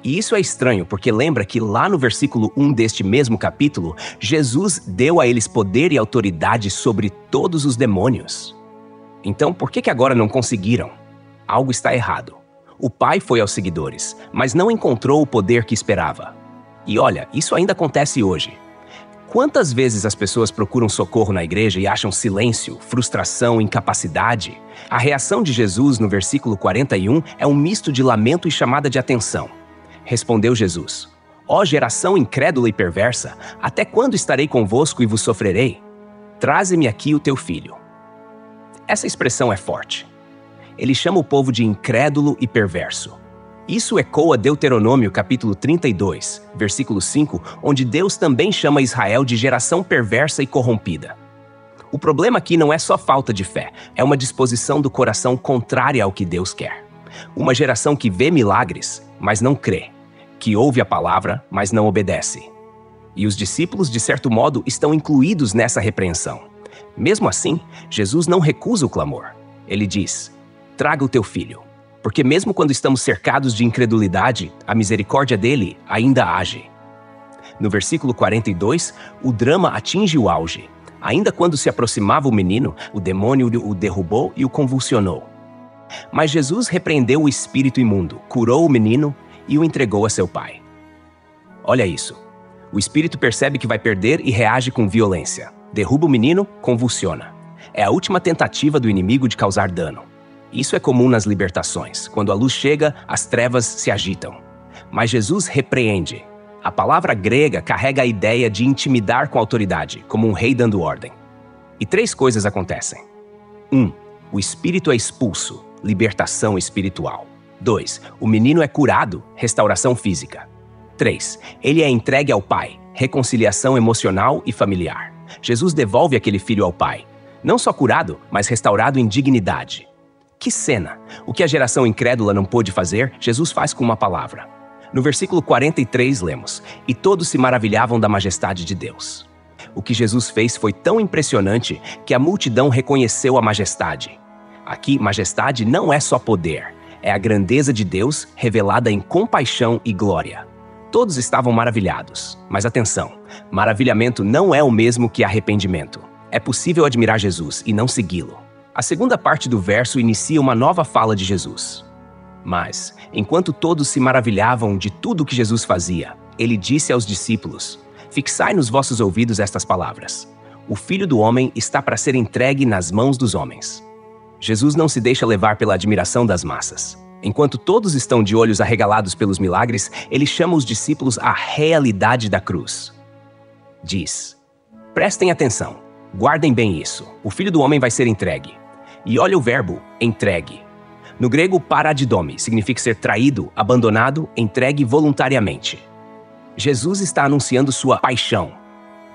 E isso é estranho, porque lembra que lá no versículo 1 deste mesmo capítulo, Jesus deu a eles poder e autoridade sobre todos os demônios. Então, por que agora não conseguiram? Algo está errado. O pai foi aos seguidores, mas não encontrou o poder que esperava. E olha, isso ainda acontece hoje. Quantas vezes as pessoas procuram socorro na igreja e acham silêncio, frustração, incapacidade? A reação de Jesus no versículo 41 é um misto de lamento e chamada de atenção. Respondeu Jesus: Ó geração incrédula e perversa, até quando estarei convosco e vos sofrerei? Traze-me aqui o teu filho. Essa expressão é forte. Ele chama o povo de incrédulo e perverso. Isso ecoa Deuteronômio capítulo 32, versículo 5, onde Deus também chama Israel de geração perversa e corrompida. O problema aqui não é só falta de fé, é uma disposição do coração contrária ao que Deus quer. Uma geração que vê milagres, mas não crê, que ouve a palavra, mas não obedece. E os discípulos, de certo modo, estão incluídos nessa repreensão. Mesmo assim, Jesus não recusa o clamor. Ele diz: traga o teu filho. Porque mesmo quando estamos cercados de incredulidade, a misericórdia dele ainda age. No versículo 42, o drama atinge o auge. Ainda quando se aproximava o menino, o demônio o derrubou e o convulsionou. Mas Jesus repreendeu o espírito imundo, curou o menino e o entregou a seu pai. Olha isso. O espírito percebe que vai perder e reage com violência. Derruba o menino, convulsiona. É a última tentativa do inimigo de causar dano. Isso é comum nas libertações. Quando a luz chega, as trevas se agitam. Mas Jesus repreende. A palavra grega carrega a ideia de intimidar com a autoridade, como um rei dando ordem. E 3 coisas acontecem. 1. O espírito é expulso, libertação espiritual. 2. O menino é curado, restauração física. 3. Ele é entregue ao Pai. Reconciliação emocional e familiar. Jesus devolve aquele filho ao Pai. Não só curado, mas restaurado em dignidade. Que cena! O que a geração incrédula não pôde fazer, Jesus faz com uma palavra. No versículo 43 lemos: E todos se maravilhavam da majestade de Deus. O que Jesus fez foi tão impressionante que a multidão reconheceu a majestade. Aqui, majestade não é só poder, é a grandeza de Deus revelada em compaixão e glória. Todos estavam maravilhados, mas atenção, maravilhamento não é o mesmo que arrependimento. É possível admirar Jesus e não segui-lo. A segunda parte do verso inicia uma nova fala de Jesus. Mas, enquanto todos se maravilhavam de tudo o que Jesus fazia, ele disse aos discípulos: Fixai nos vossos ouvidos estas palavras. O Filho do Homem está para ser entregue nas mãos dos homens. Jesus não se deixa levar pela admiração das massas. Enquanto todos estão de olhos arregalados pelos milagres, ele chama os discípulos à realidade da cruz. Diz: Prestem atenção, guardem bem isso. O Filho do Homem vai ser entregue. E olha o verbo, entregue. No grego, paradidome, significa ser traído, abandonado, entregue voluntariamente. Jesus está anunciando sua paixão.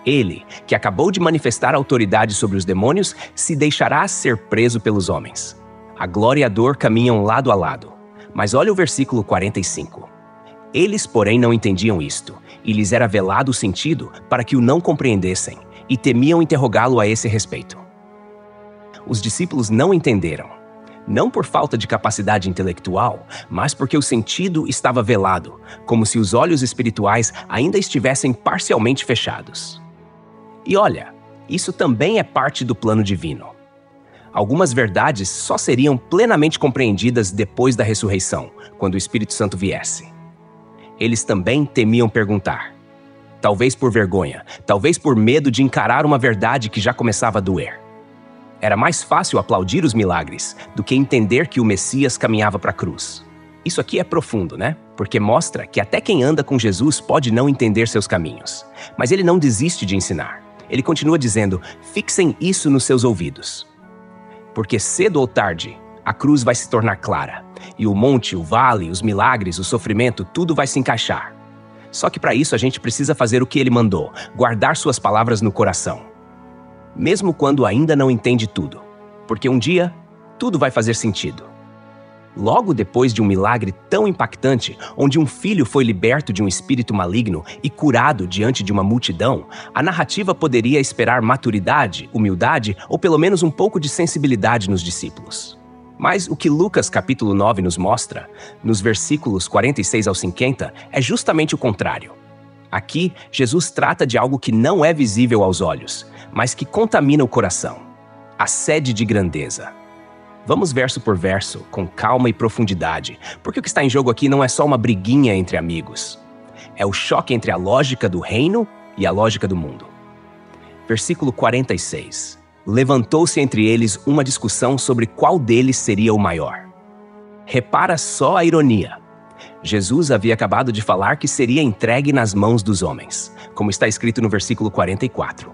Ele, que acabou de manifestar autoridade sobre os demônios, se deixará ser preso pelos homens. A glória e a dor caminham lado a lado. Mas olha o versículo 45. Eles, porém, não entendiam isto, e lhes era velado o sentido para que o não compreendessem, e temiam interrogá-lo a esse respeito. Os discípulos não entenderam. Não por falta de capacidade intelectual, mas porque o sentido estava velado, como se os olhos espirituais ainda estivessem parcialmente fechados. E olha, isso também é parte do plano divino. Algumas verdades só seriam plenamente compreendidas depois da ressurreição, quando o Espírito Santo viesse. Eles também temiam perguntar. Talvez por vergonha, talvez por medo de encarar uma verdade que já começava a doer. Era mais fácil aplaudir os milagres do que entender que o Messias caminhava para a cruz. Isso aqui é profundo, né? Porque mostra que até quem anda com Jesus pode não entender seus caminhos. Mas ele não desiste de ensinar. Ele continua dizendo: fixem isso nos seus ouvidos. Porque cedo ou tarde, a cruz vai se tornar clara. E o monte, o vale, os milagres, o sofrimento, tudo vai se encaixar. Só que para isso a gente precisa fazer o que ele mandou: guardar suas palavras no coração. Mesmo quando ainda não entende tudo, porque um dia, tudo vai fazer sentido. Logo depois de um milagre tão impactante, onde um filho foi liberto de um espírito maligno e curado diante de uma multidão, a narrativa poderia esperar maturidade, humildade ou pelo menos um pouco de sensibilidade nos discípulos. Mas o que Lucas capítulo 9 nos mostra, nos versículos 46 ao 50, é justamente o contrário. Aqui, Jesus trata de algo que não é visível aos olhos, mas que contamina o coração: a sede de grandeza. Vamos verso por verso, com calma e profundidade, porque o que está em jogo aqui não é só uma briguinha entre amigos. É o choque entre a lógica do reino e a lógica do mundo. Versículo 46. Levantou-se entre eles uma discussão sobre qual deles seria o maior. Repara só a ironia. Jesus havia acabado de falar que seria entregue nas mãos dos homens, como está escrito no versículo 44.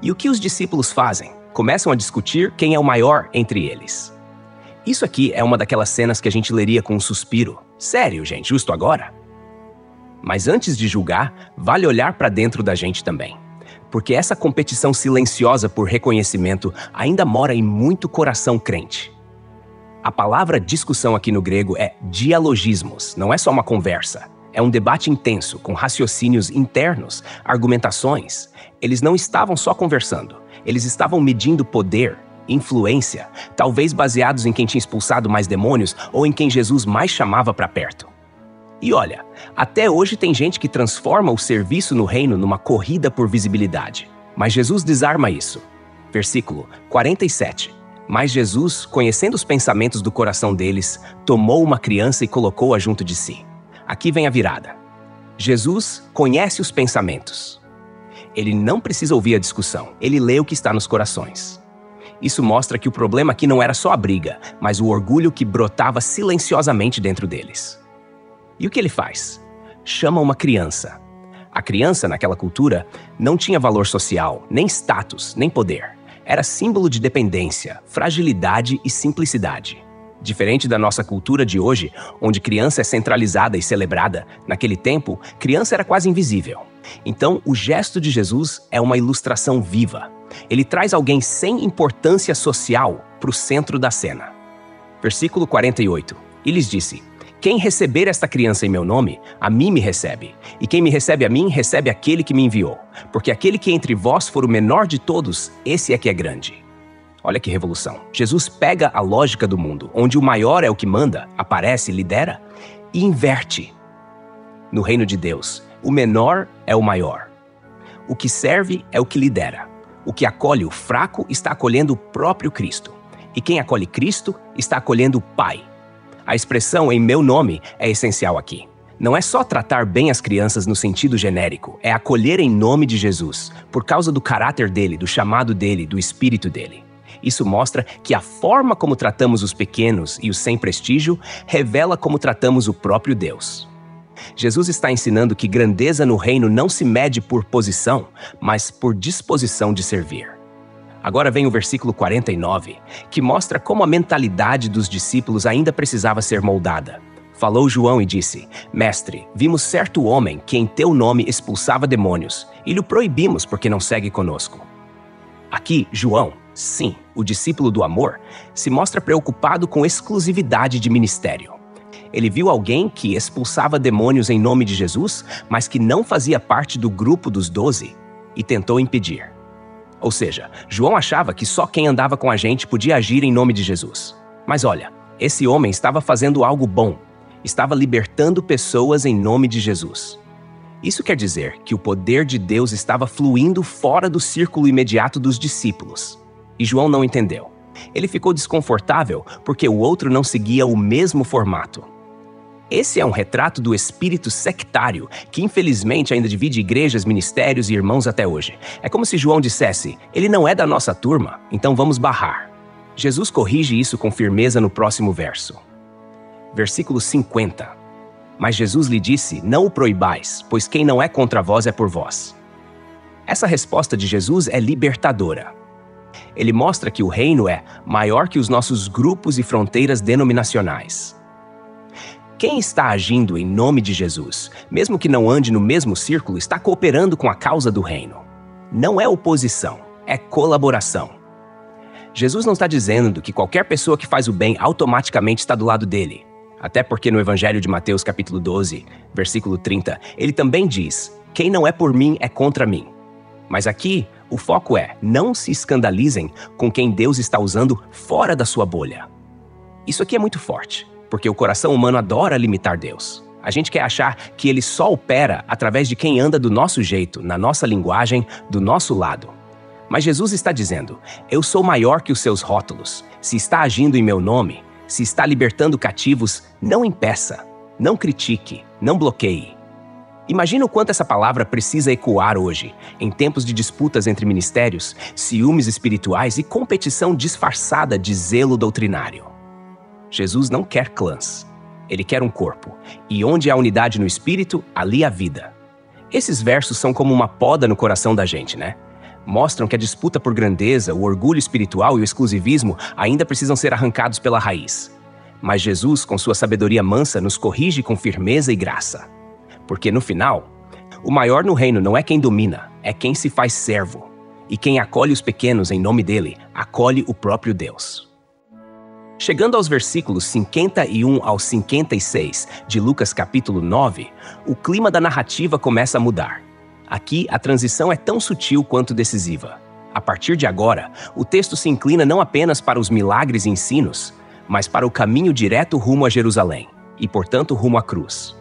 E o que os discípulos fazem? Começam a discutir quem é o maior entre eles. Isso aqui é uma daquelas cenas que a gente leria com um suspiro. Sério, gente, justo agora? Mas antes de julgar, vale olhar para dentro da gente também. Porque essa competição silenciosa por reconhecimento ainda mora em muito coração crente. A palavra discussão aqui no grego é dialogismos, não é só uma conversa. É um debate intenso, com raciocínios internos, argumentações. Eles não estavam só conversando, eles estavam medindo poder, influência, talvez baseados em quem tinha expulsado mais demônios ou em quem Jesus mais chamava para perto. E olha, até hoje tem gente que transforma o serviço no reino numa corrida por visibilidade. Mas Jesus desarma isso. Versículo 47. Mas Jesus, conhecendo os pensamentos do coração deles, tomou uma criança e colocou-a junto de si. Aqui vem a virada. Jesus conhece os pensamentos. Ele não precisa ouvir a discussão, ele lê o que está nos corações. Isso mostra que o problema aqui não era só a briga, mas o orgulho que brotava silenciosamente dentro deles. E o que ele faz? Chama uma criança. A criança, naquela cultura, não tinha valor social, nem status, nem poder. Era símbolo de dependência, fragilidade e simplicidade. Diferente da nossa cultura de hoje, onde criança é centralizada e celebrada, naquele tempo, criança era quase invisível. Então, o gesto de Jesus é uma ilustração viva. Ele traz alguém sem importância social para o centro da cena. Versículo 48. E lhes disse: quem receber esta criança em meu nome, a mim me recebe. E quem me recebe a mim, recebe aquele que me enviou. Porque aquele que entre vós for o menor de todos, esse é que é grande. Olha que revolução. Jesus pega a lógica do mundo, onde o maior é o que manda, aparece, lidera, e inverte. No reino de Deus, o menor é o maior. O que serve é o que lidera. O que acolhe o fraco está acolhendo o próprio Cristo. E quem acolhe Cristo está acolhendo o Pai. A expressão em meu nome é essencial aqui. Não é só tratar bem as crianças no sentido genérico, é acolher em nome de Jesus, por causa do caráter dele, do chamado dele, do espírito dele. Isso mostra que a forma como tratamos os pequenos e os sem prestígio revela como tratamos o próprio Deus. Jesus está ensinando que grandeza no reino não se mede por posição, mas por disposição de servir. Agora vem o versículo 49, que mostra como a mentalidade dos discípulos ainda precisava ser moldada. Falou João e disse: Mestre, vimos certo homem que em teu nome expulsava demônios, e lhe proibimos porque não segue conosco. Aqui, João, sim, o discípulo do amor, se mostra preocupado com exclusividade de ministério. Ele viu alguém que expulsava demônios em nome de Jesus, mas que não fazia parte do grupo dos 12, e tentou impedir. Ou seja, João achava que só quem andava com a gente podia agir em nome de Jesus. Mas olha, esse homem estava fazendo algo bom. Estava libertando pessoas em nome de Jesus. Isso quer dizer que o poder de Deus estava fluindo fora do círculo imediato dos discípulos. E João não entendeu. Ele ficou desconfortável porque o outro não seguia o mesmo formato. Esse é um retrato do espírito sectário, que infelizmente ainda divide igrejas, ministérios e irmãos até hoje. É como se João dissesse: ele não é da nossa turma, então vamos barrar. Jesus corrige isso com firmeza no próximo verso. Versículo 50. Mas Jesus lhe disse: não o proibais, pois quem não é contra vós é por vós. Essa resposta de Jesus é libertadora. Ele mostra que o reino é maior que os nossos grupos e fronteiras denominacionais. Quem está agindo em nome de Jesus, mesmo que não ande no mesmo círculo, está cooperando com a causa do reino. Não é oposição, é colaboração. Jesus não está dizendo que qualquer pessoa que faz o bem automaticamente está do lado dele. Até porque no Evangelho de Mateus, capítulo 12, versículo 30, ele também diz: quem não é por mim é contra mim. Mas aqui, o foco é: não se escandalizem com quem Deus está usando fora da sua bolha. Isso aqui é muito forte, porque o coração humano adora limitar Deus. A gente quer achar que ele só opera através de quem anda do nosso jeito, na nossa linguagem, do nosso lado. Mas Jesus está dizendo: eu sou maior que os seus rótulos. Se está agindo em meu nome, se está libertando cativos, não impeça, não critique, não bloqueie. Imagina o quanto essa palavra precisa ecoar hoje, em tempos de disputas entre ministérios, ciúmes espirituais e competição disfarçada de zelo doutrinário. Jesus não quer clãs. Ele quer um corpo. E onde há unidade no espírito, ali há vida. Esses versos são como uma poda no coração da gente, né? Mostram que a disputa por grandeza, o orgulho espiritual e o exclusivismo ainda precisam ser arrancados pela raiz. Mas Jesus, com sua sabedoria mansa, nos corrige com firmeza e graça. Porque no final, o maior no reino não é quem domina, é quem se faz servo. E quem acolhe os pequenos em nome dele, acolhe o próprio Deus. Chegando aos versículos 51 ao 56 de Lucas capítulo 9, o clima da narrativa começa a mudar. Aqui, a transição é tão sutil quanto decisiva. A partir de agora, o texto se inclina não apenas para os milagres e ensinos, mas para o caminho direto rumo a Jerusalém, e portanto rumo à cruz.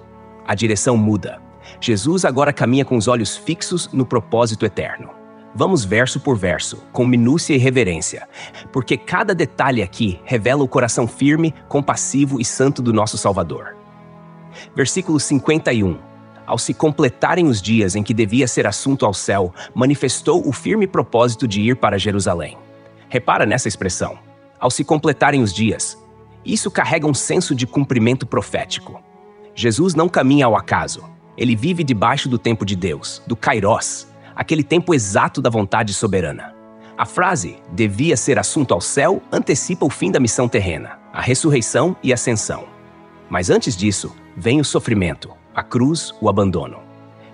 A direção muda. Jesus agora caminha com os olhos fixos no propósito eterno. Vamos verso por verso, com minúcia e reverência, porque cada detalhe aqui revela o coração firme, compassivo e santo do nosso Salvador. Versículo 51. Ao se completarem os dias em que devia ser assunto ao céu, manifestou o firme propósito de ir para Jerusalém. Repara nessa expressão. Ao se completarem os dias. Isso carrega um senso de cumprimento profético. Jesus não caminha ao acaso. Ele vive debaixo do tempo de Deus, do Kairos, aquele tempo exato da vontade soberana. A frase "devia ser assunto ao céu" antecipa o fim da missão terrena, a ressurreição e ascensão. Mas antes disso, vem o sofrimento, a cruz, o abandono.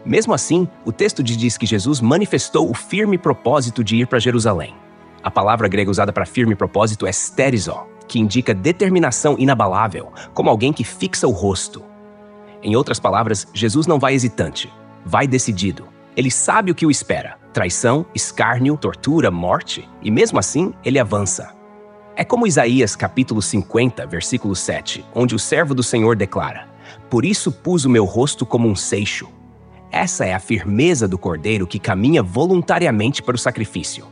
Mesmo assim, o texto diz que Jesus manifestou o firme propósito de ir para Jerusalém. A palavra grega usada para firme propósito é sterizo, que indica determinação inabalável, como alguém que fixa o rosto. Em outras palavras, Jesus não vai hesitante, vai decidido. Ele sabe o que o espera: traição, escárnio, tortura, morte, e mesmo assim, ele avança. É como Isaías capítulo 50, versículo 7, onde o servo do Senhor declara: "Por isso pus o meu rosto como um seixo." Essa é a firmeza do cordeiro que caminha voluntariamente para o sacrifício.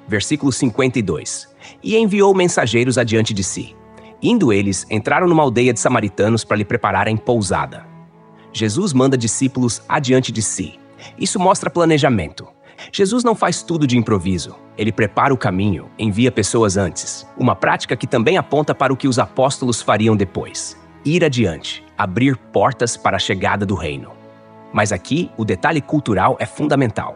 Versículo 52. E enviou mensageiros adiante de si. Indo eles, entraram numa aldeia de samaritanos para lhe prepararem pousada. Jesus manda discípulos adiante de si. Isso mostra planejamento. Jesus não faz tudo de improviso. Ele prepara o caminho, envia pessoas antes. Uma prática que também aponta para o que os apóstolos fariam depois: ir adiante, abrir portas para a chegada do reino. Mas aqui, o detalhe cultural é fundamental.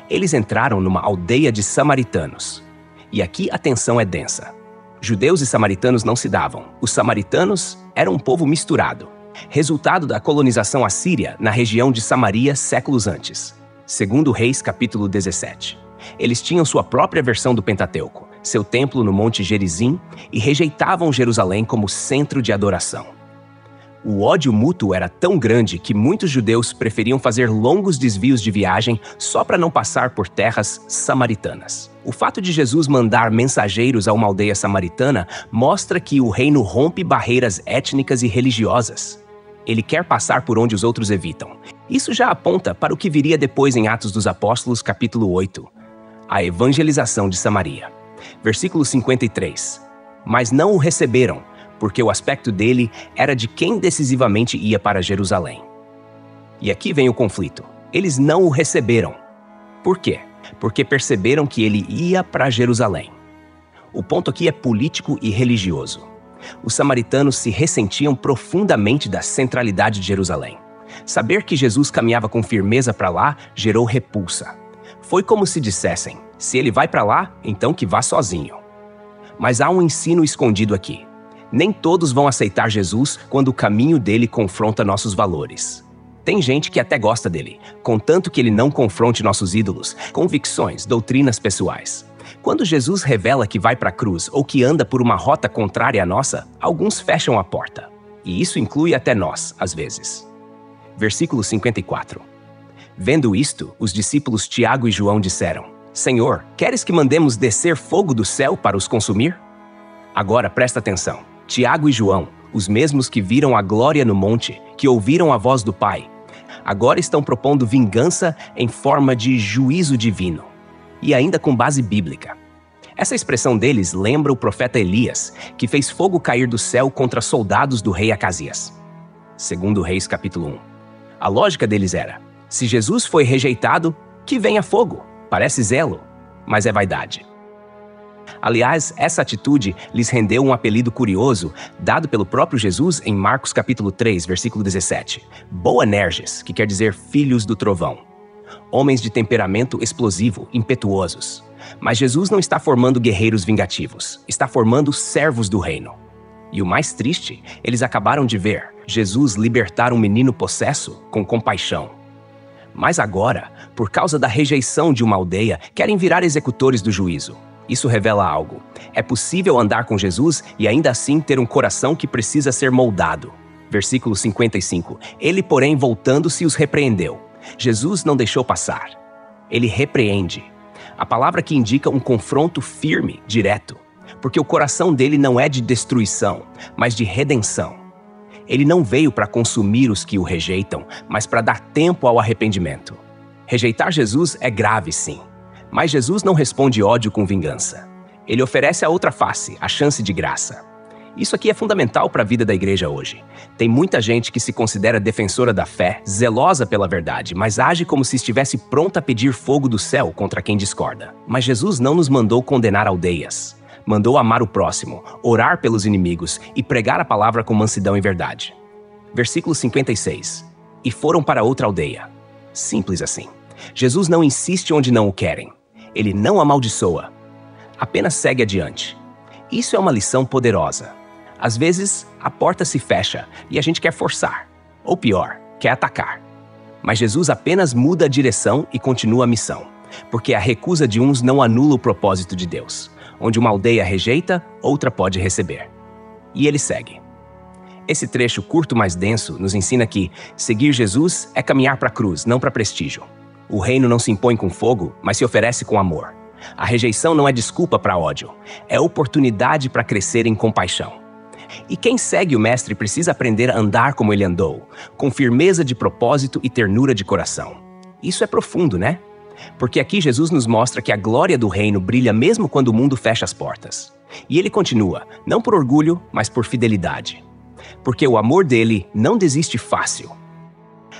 Eles entraram numa aldeia de samaritanos. E aqui a tensão é densa. Judeus e samaritanos não se davam. Os samaritanos eram um povo misturado, resultado da colonização assíria na região de Samaria séculos antes. Segundo Reis, capítulo 17. Eles tinham sua própria versão do Pentateuco, seu templo no Monte Gerizim, e rejeitavam Jerusalém como centro de adoração. O ódio mútuo era tão grande que muitos judeus preferiam fazer longos desvios de viagem só para não passar por terras samaritanas. O fato de Jesus mandar mensageiros a uma aldeia samaritana mostra que o reino rompe barreiras étnicas e religiosas. Ele quer passar por onde os outros evitam. Isso já aponta para o que viria depois em Atos dos Apóstolos, capítulo 8, a evangelização de Samaria. Versículo 53. Mas não o receberam, porque o aspecto dele era de quem decisivamente ia para Jerusalém. E aqui vem o conflito. Eles não o receberam. Por quê? Porque perceberam que ele ia para Jerusalém. O ponto aqui é político e religioso. Os samaritanos se ressentiam profundamente da centralidade de Jerusalém. Saber que Jesus caminhava com firmeza para lá gerou repulsa. Foi como se dissessem: se ele vai para lá, então que vá sozinho. Mas há um ensino escondido aqui. Nem todos vão aceitar Jesus quando o caminho dele confronta nossos valores. Tem gente que até gosta dele, contanto que ele não confronte nossos ídolos, convicções, doutrinas pessoais. Quando Jesus revela que vai para a cruz ou que anda por uma rota contrária à nossa, alguns fecham a porta. E isso inclui até nós, às vezes. Versículo 54. Vendo isto, os discípulos Tiago e João disseram: Senhor, queres que mandemos descer fogo do céu para os consumir? Agora presta atenção. Tiago e João, os mesmos que viram a glória no monte, que ouviram a voz do Pai, agora estão propondo vingança em forma de juízo divino, e ainda com base bíblica. Essa expressão deles lembra o profeta Elias, que fez fogo cair do céu contra soldados do rei Acasias. Segundo Reis capítulo 1. A lógica deles era: se Jesus foi rejeitado, que venha fogo. Parece zelo, mas é vaidade. Aliás, essa atitude lhes rendeu um apelido curioso, dado pelo próprio Jesus em Marcos capítulo 3, versículo 17. Boanerges, que quer dizer filhos do trovão. Homens de temperamento explosivo, impetuosos. Mas Jesus não está formando guerreiros vingativos, está formando servos do reino. E o mais triste, eles acabaram de ver Jesus libertar um menino possesso com compaixão. Mas agora, por causa da rejeição de uma aldeia, querem virar executores do juízo. Isso revela algo. É possível andar com Jesus e ainda assim ter um coração que precisa ser moldado. Versículo 55. Ele, porém, voltando-se, os repreendeu. Jesus não deixou passar. Ele repreende. A palavra que indica um confronto firme, direto. Porque o coração dele não é de destruição, mas de redenção. Ele não veio para consumir os que o rejeitam, mas para dar tempo ao arrependimento. Rejeitar Jesus é grave, sim. Mas Jesus não responde ódio com vingança. Ele oferece a outra face, a chance de graça. Isso aqui é fundamental para a vida da igreja hoje. Tem muita gente que se considera defensora da fé, zelosa pela verdade, mas age como se estivesse pronta a pedir fogo do céu contra quem discorda. Mas Jesus não nos mandou condenar aldeias. Mandou amar o próximo, orar pelos inimigos e pregar a palavra com mansidão e verdade. Versículo 56. E foram para outra aldeia. Simples assim. Jesus não insiste onde não o querem. Ele não amaldiçoa, Apenas segue adiante. Isso é uma lição poderosa. Às vezes, a porta se fecha e a gente quer forçar. Ou pior, quer atacar. Mas Jesus apenas muda a direção e continua a missão. Porque a recusa de uns não anula o propósito de Deus. Onde uma aldeia rejeita, outra pode receber. E ele segue. Esse trecho curto, mas denso, nos ensina que seguir Jesus é caminhar para a cruz, não para prestígio. O reino não se impõe com fogo, mas se oferece com amor. A rejeição não é desculpa para ódio, é oportunidade para crescer em compaixão. E quem segue o Mestre precisa aprender a andar como ele andou, com firmeza de propósito e ternura de coração. Isso é profundo, né? Porque aqui Jesus nos mostra que a glória do reino brilha mesmo quando o mundo fecha as portas. E ele continua, não por orgulho, mas por fidelidade. Porque o amor dele não desiste fácil.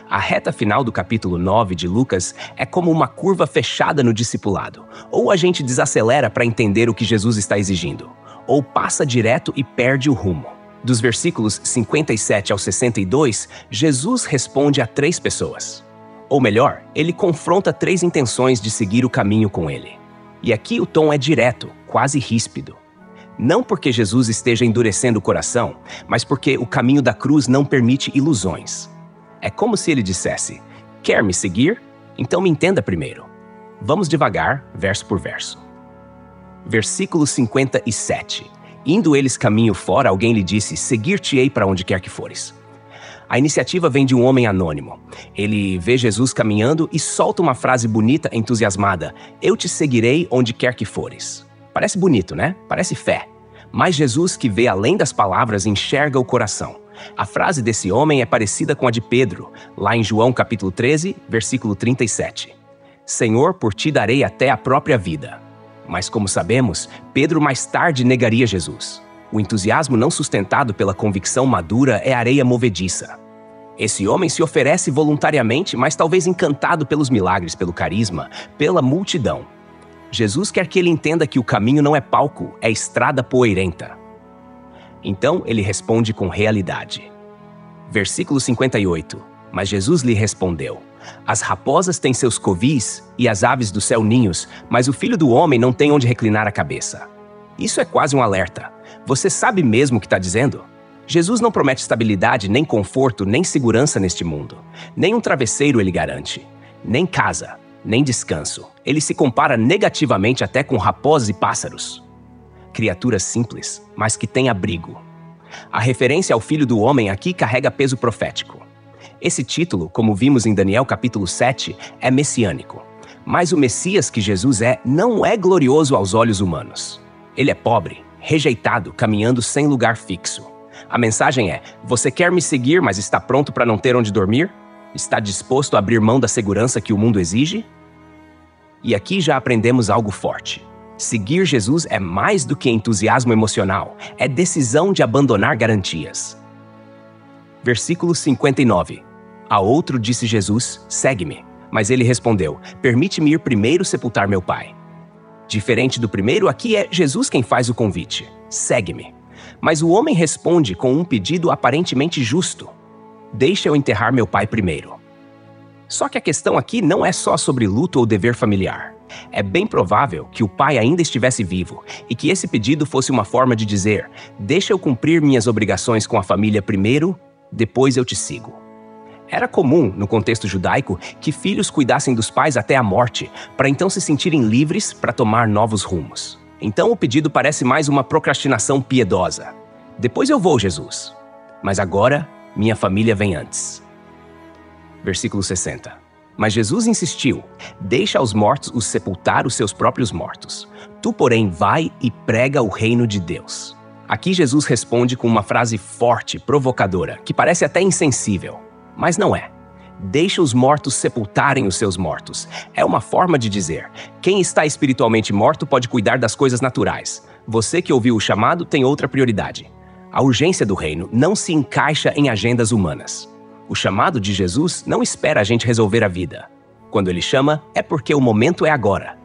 A reta final do capítulo 9 de Lucas é como uma curva fechada no discipulado. Ou a gente desacelera para entender o que Jesus está exigindo, ou passa direto e perde o rumo. Dos versículos 57 ao 62, Jesus responde a 3 pessoas. Ou melhor, ele confronta 3 intenções de seguir o caminho com ele. E aqui o tom é direto, quase ríspido. Não porque Jesus esteja endurecendo o coração, mas porque o caminho da cruz não permite ilusões. É como se ele dissesse: quer me seguir? Então me entenda primeiro. Vamos devagar, verso por verso. Versículo 57. Indo eles caminho fora, alguém lhe disse: seguir-te-ei para onde quer que fores. A iniciativa vem de um homem anônimo. Ele vê Jesus caminhando e solta uma frase bonita, entusiasmada: eu te seguirei onde quer que fores. Parece bonito, né? Parece fé. Mas Jesus, que vê além das palavras, enxerga o coração. A frase desse homem é parecida com a de Pedro, lá em João capítulo 13, versículo 37. Senhor, por ti darei até a própria vida. Mas como sabemos, Pedro mais tarde negaria Jesus. O entusiasmo não sustentado pela convicção madura é areia movediça. Esse homem se oferece voluntariamente, mas talvez encantado pelos milagres, pelo carisma, pela multidão. Jesus quer que ele entenda que o caminho não é palco, é estrada poeirenta. Então ele responde com realidade. Versículo 58. Mas Jesus lhe respondeu: as raposas têm seus covis e as aves do céu ninhos, mas o Filho do Homem não tem onde reclinar a cabeça. Isso é quase um alerta. Você sabe mesmo o que está dizendo? Jesus não promete estabilidade, nem conforto, nem segurança neste mundo. Nem um travesseiro ele garante. Nem casa, nem descanso. Ele se compara negativamente até com raposas e pássaros. Criaturas simples, mas que têm abrigo. A referência ao Filho do Homem aqui carrega peso profético. Esse título, como vimos em Daniel capítulo 7, é messiânico. Mas o Messias que Jesus é não é glorioso aos olhos humanos. Ele é pobre, rejeitado, caminhando sem lugar fixo. A mensagem é: você quer me seguir, mas está pronto para não ter onde dormir? Está disposto a abrir mão da segurança que o mundo exige? E aqui já aprendemos algo forte. Seguir Jesus é mais do que entusiasmo emocional, é decisão de abandonar garantias. Versículo 59. A outro disse Jesus: segue-me. Mas ele respondeu: permite-me ir primeiro sepultar meu pai. Diferente do primeiro, aqui é Jesus quem faz o convite: segue-me. Mas o homem responde com um pedido aparentemente justo: deixa eu enterrar meu pai primeiro. Só que a questão aqui não é só sobre luto ou dever familiar. É bem provável que o pai ainda estivesse vivo e que esse pedido fosse uma forma de dizer: deixa eu cumprir minhas obrigações com a família primeiro, depois eu te sigo. Era comum, no contexto judaico, que filhos cuidassem dos pais até a morte, para então se sentirem livres para tomar novos rumos. Então o pedido parece mais uma procrastinação piedosa. Depois eu vou, Jesus. Mas agora, minha família vem antes. Versículo 60. Mas Jesus insistiu: deixa aos mortos os sepultar os seus próprios mortos. Tu, porém, vai e prega o reino de Deus. Aqui Jesus responde com uma frase forte, provocadora, que parece até insensível. Mas não é. Deixa os mortos sepultarem os seus mortos. É uma forma de dizer: quem está espiritualmente morto pode cuidar das coisas naturais. Você que ouviu o chamado tem outra prioridade. A urgência do reino não se encaixa em agendas humanas. O chamado de Jesus não espera a gente resolver a vida. Quando ele chama, é porque o momento é agora.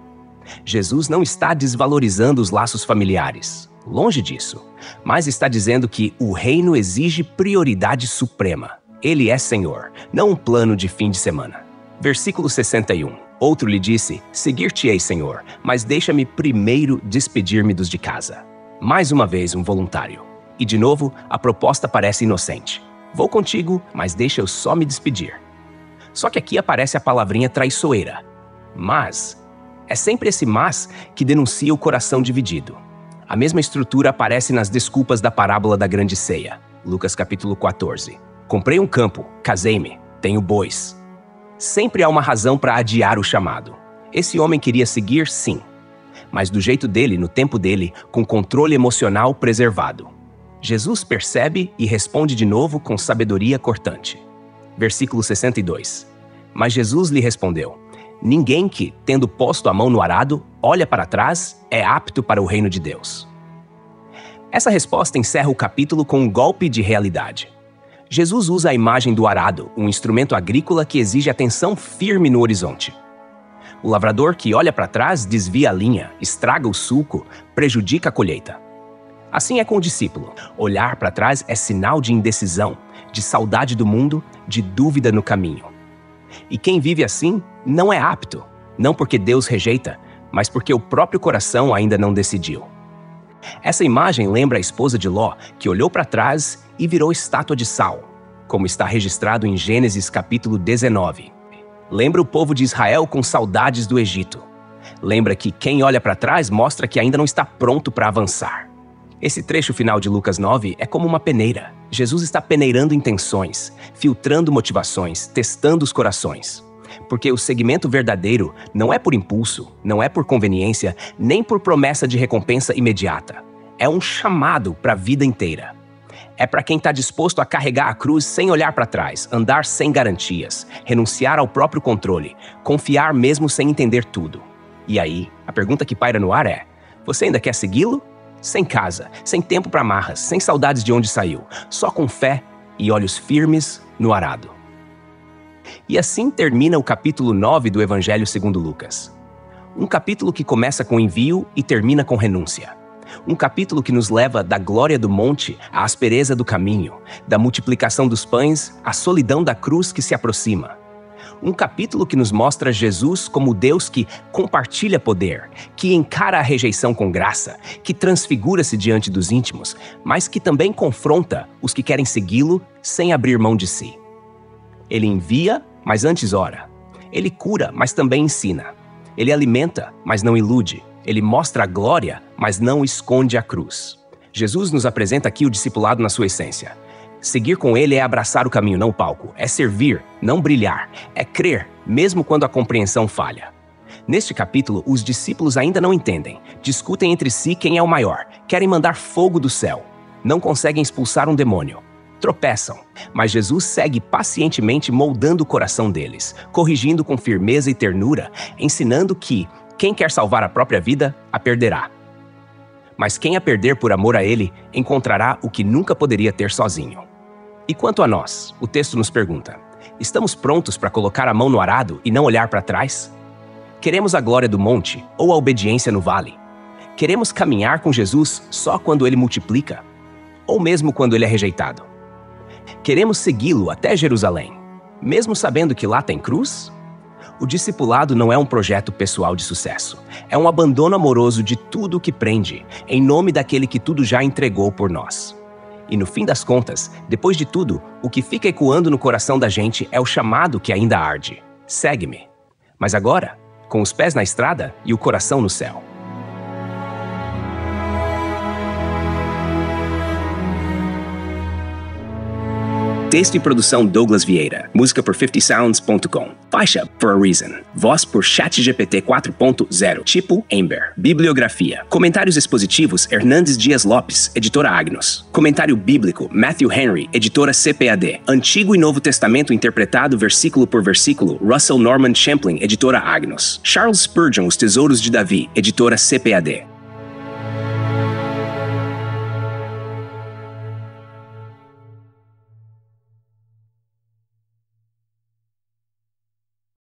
Jesus não está desvalorizando os laços familiares. Longe disso. Mas está dizendo que o reino exige prioridade suprema. Ele é Senhor, não um plano de fim de semana. Versículo 61. Outro lhe disse: seguir-te-ei, Senhor, mas deixa-me primeiro despedir-me dos de casa. Mais uma vez um voluntário. E de novo, a proposta parece inocente. Vou contigo, mas deixa eu só me despedir. Só que aqui aparece a palavrinha traiçoeira. Mas. É sempre esse mas que denuncia o coração dividido. A mesma estrutura aparece nas desculpas da parábola da grande ceia. Lucas capítulo 14. Comprei um campo, casei-me, tenho bois. Sempre há uma razão para adiar o chamado. Esse homem queria seguir, sim. Mas do jeito dele, no tempo dele, com controle emocional preservado. Jesus percebe e responde de novo com sabedoria cortante. Versículo 62. Mas Jesus lhe respondeu: ninguém que, tendo posto a mão no arado, olha para trás, é apto para o reino de Deus. Essa resposta encerra o capítulo com um golpe de realidade. Jesus usa a imagem do arado, um instrumento agrícola que exige atenção firme no horizonte. O lavrador que olha para trás desvia a linha, estraga o sulco, prejudica a colheita. Assim é com o discípulo. Olhar para trás é sinal de indecisão, de saudade do mundo, de dúvida no caminho. E quem vive assim não é apto, não porque Deus rejeita, mas porque o próprio coração ainda não decidiu. Essa imagem lembra a esposa de Ló, que olhou para trás e virou estátua de sal, como está registrado em Gênesis capítulo 19. Lembra o povo de Israel com saudades do Egito. Lembra que quem olha para trás mostra que ainda não está pronto para avançar. Esse trecho final de Lucas 9 é como uma peneira. Jesus está peneirando intenções, filtrando motivações, testando os corações. Porque o seguimento verdadeiro não é por impulso, não é por conveniência, nem por promessa de recompensa imediata. É um chamado para a vida inteira. É para quem está disposto a carregar a cruz sem olhar para trás, andar sem garantias, renunciar ao próprio controle, confiar mesmo sem entender tudo. E aí, a pergunta que paira no ar é: você ainda quer segui-lo? Sem casa, sem tempo para amarras, sem saudades de onde saiu, só com fé e olhos firmes no arado. E assim termina o capítulo 9 do Evangelho segundo Lucas. Um capítulo que começa com envio e termina com renúncia. Um capítulo que nos leva da glória do monte à aspereza do caminho, da multiplicação dos pães à solidão da cruz que se aproxima. Um capítulo que nos mostra Jesus como Deus que compartilha poder, que encara a rejeição com graça, que transfigura-se diante dos íntimos, mas que também confronta os que querem segui-lo sem abrir mão de si. Ele envia, mas antes ora. Ele cura, mas também ensina. Ele alimenta, mas não ilude. Ele mostra a glória, mas não esconde a cruz. Jesus nos apresenta aqui o discipulado na sua essência. Seguir com ele é abraçar o caminho, não o palco. É servir, não brilhar. É crer, mesmo quando a compreensão falha. Neste capítulo, os discípulos ainda não entendem. Discutem entre si quem é o maior. Querem mandar fogo do céu. Não conseguem expulsar um demônio. Tropeçam. Mas Jesus segue pacientemente moldando o coração deles, corrigindo com firmeza e ternura, ensinando que quem quer salvar a própria vida, a perderá. Mas quem a perder por amor a ele, encontrará o que nunca poderia ter sozinho. E quanto a nós, o texto nos pergunta: estamos prontos para colocar a mão no arado e não olhar para trás? Queremos a glória do monte ou a obediência no vale? Queremos caminhar com Jesus só quando ele multiplica? Ou mesmo quando ele é rejeitado? Queremos segui-lo até Jerusalém, mesmo sabendo que lá tem cruz? O discipulado não é um projeto pessoal de sucesso. É um abandono amoroso de tudo o que prende, em nome daquele que tudo já entregou por nós. E no fim das contas, depois de tudo, o que fica ecoando no coração da gente é o chamado que ainda arde. Segue-me. Mas agora, com os pés na estrada e o coração no céu. Texto e produção Douglas Vieira. Música por 50sounds.com. Faixa For a Reason. Voz por ChatGPT 4.0. Tipo Ember. Bibliografia. Comentários expositivos Hernandes Dias Lopes, editora Agnus. Comentário bíblico Matthew Henry, editora CPAD. Antigo e Novo Testamento interpretado versículo por versículo Russell Norman Champlin, editora Agnus. Charles Spurgeon, Os Tesouros de Davi, editora CPAD.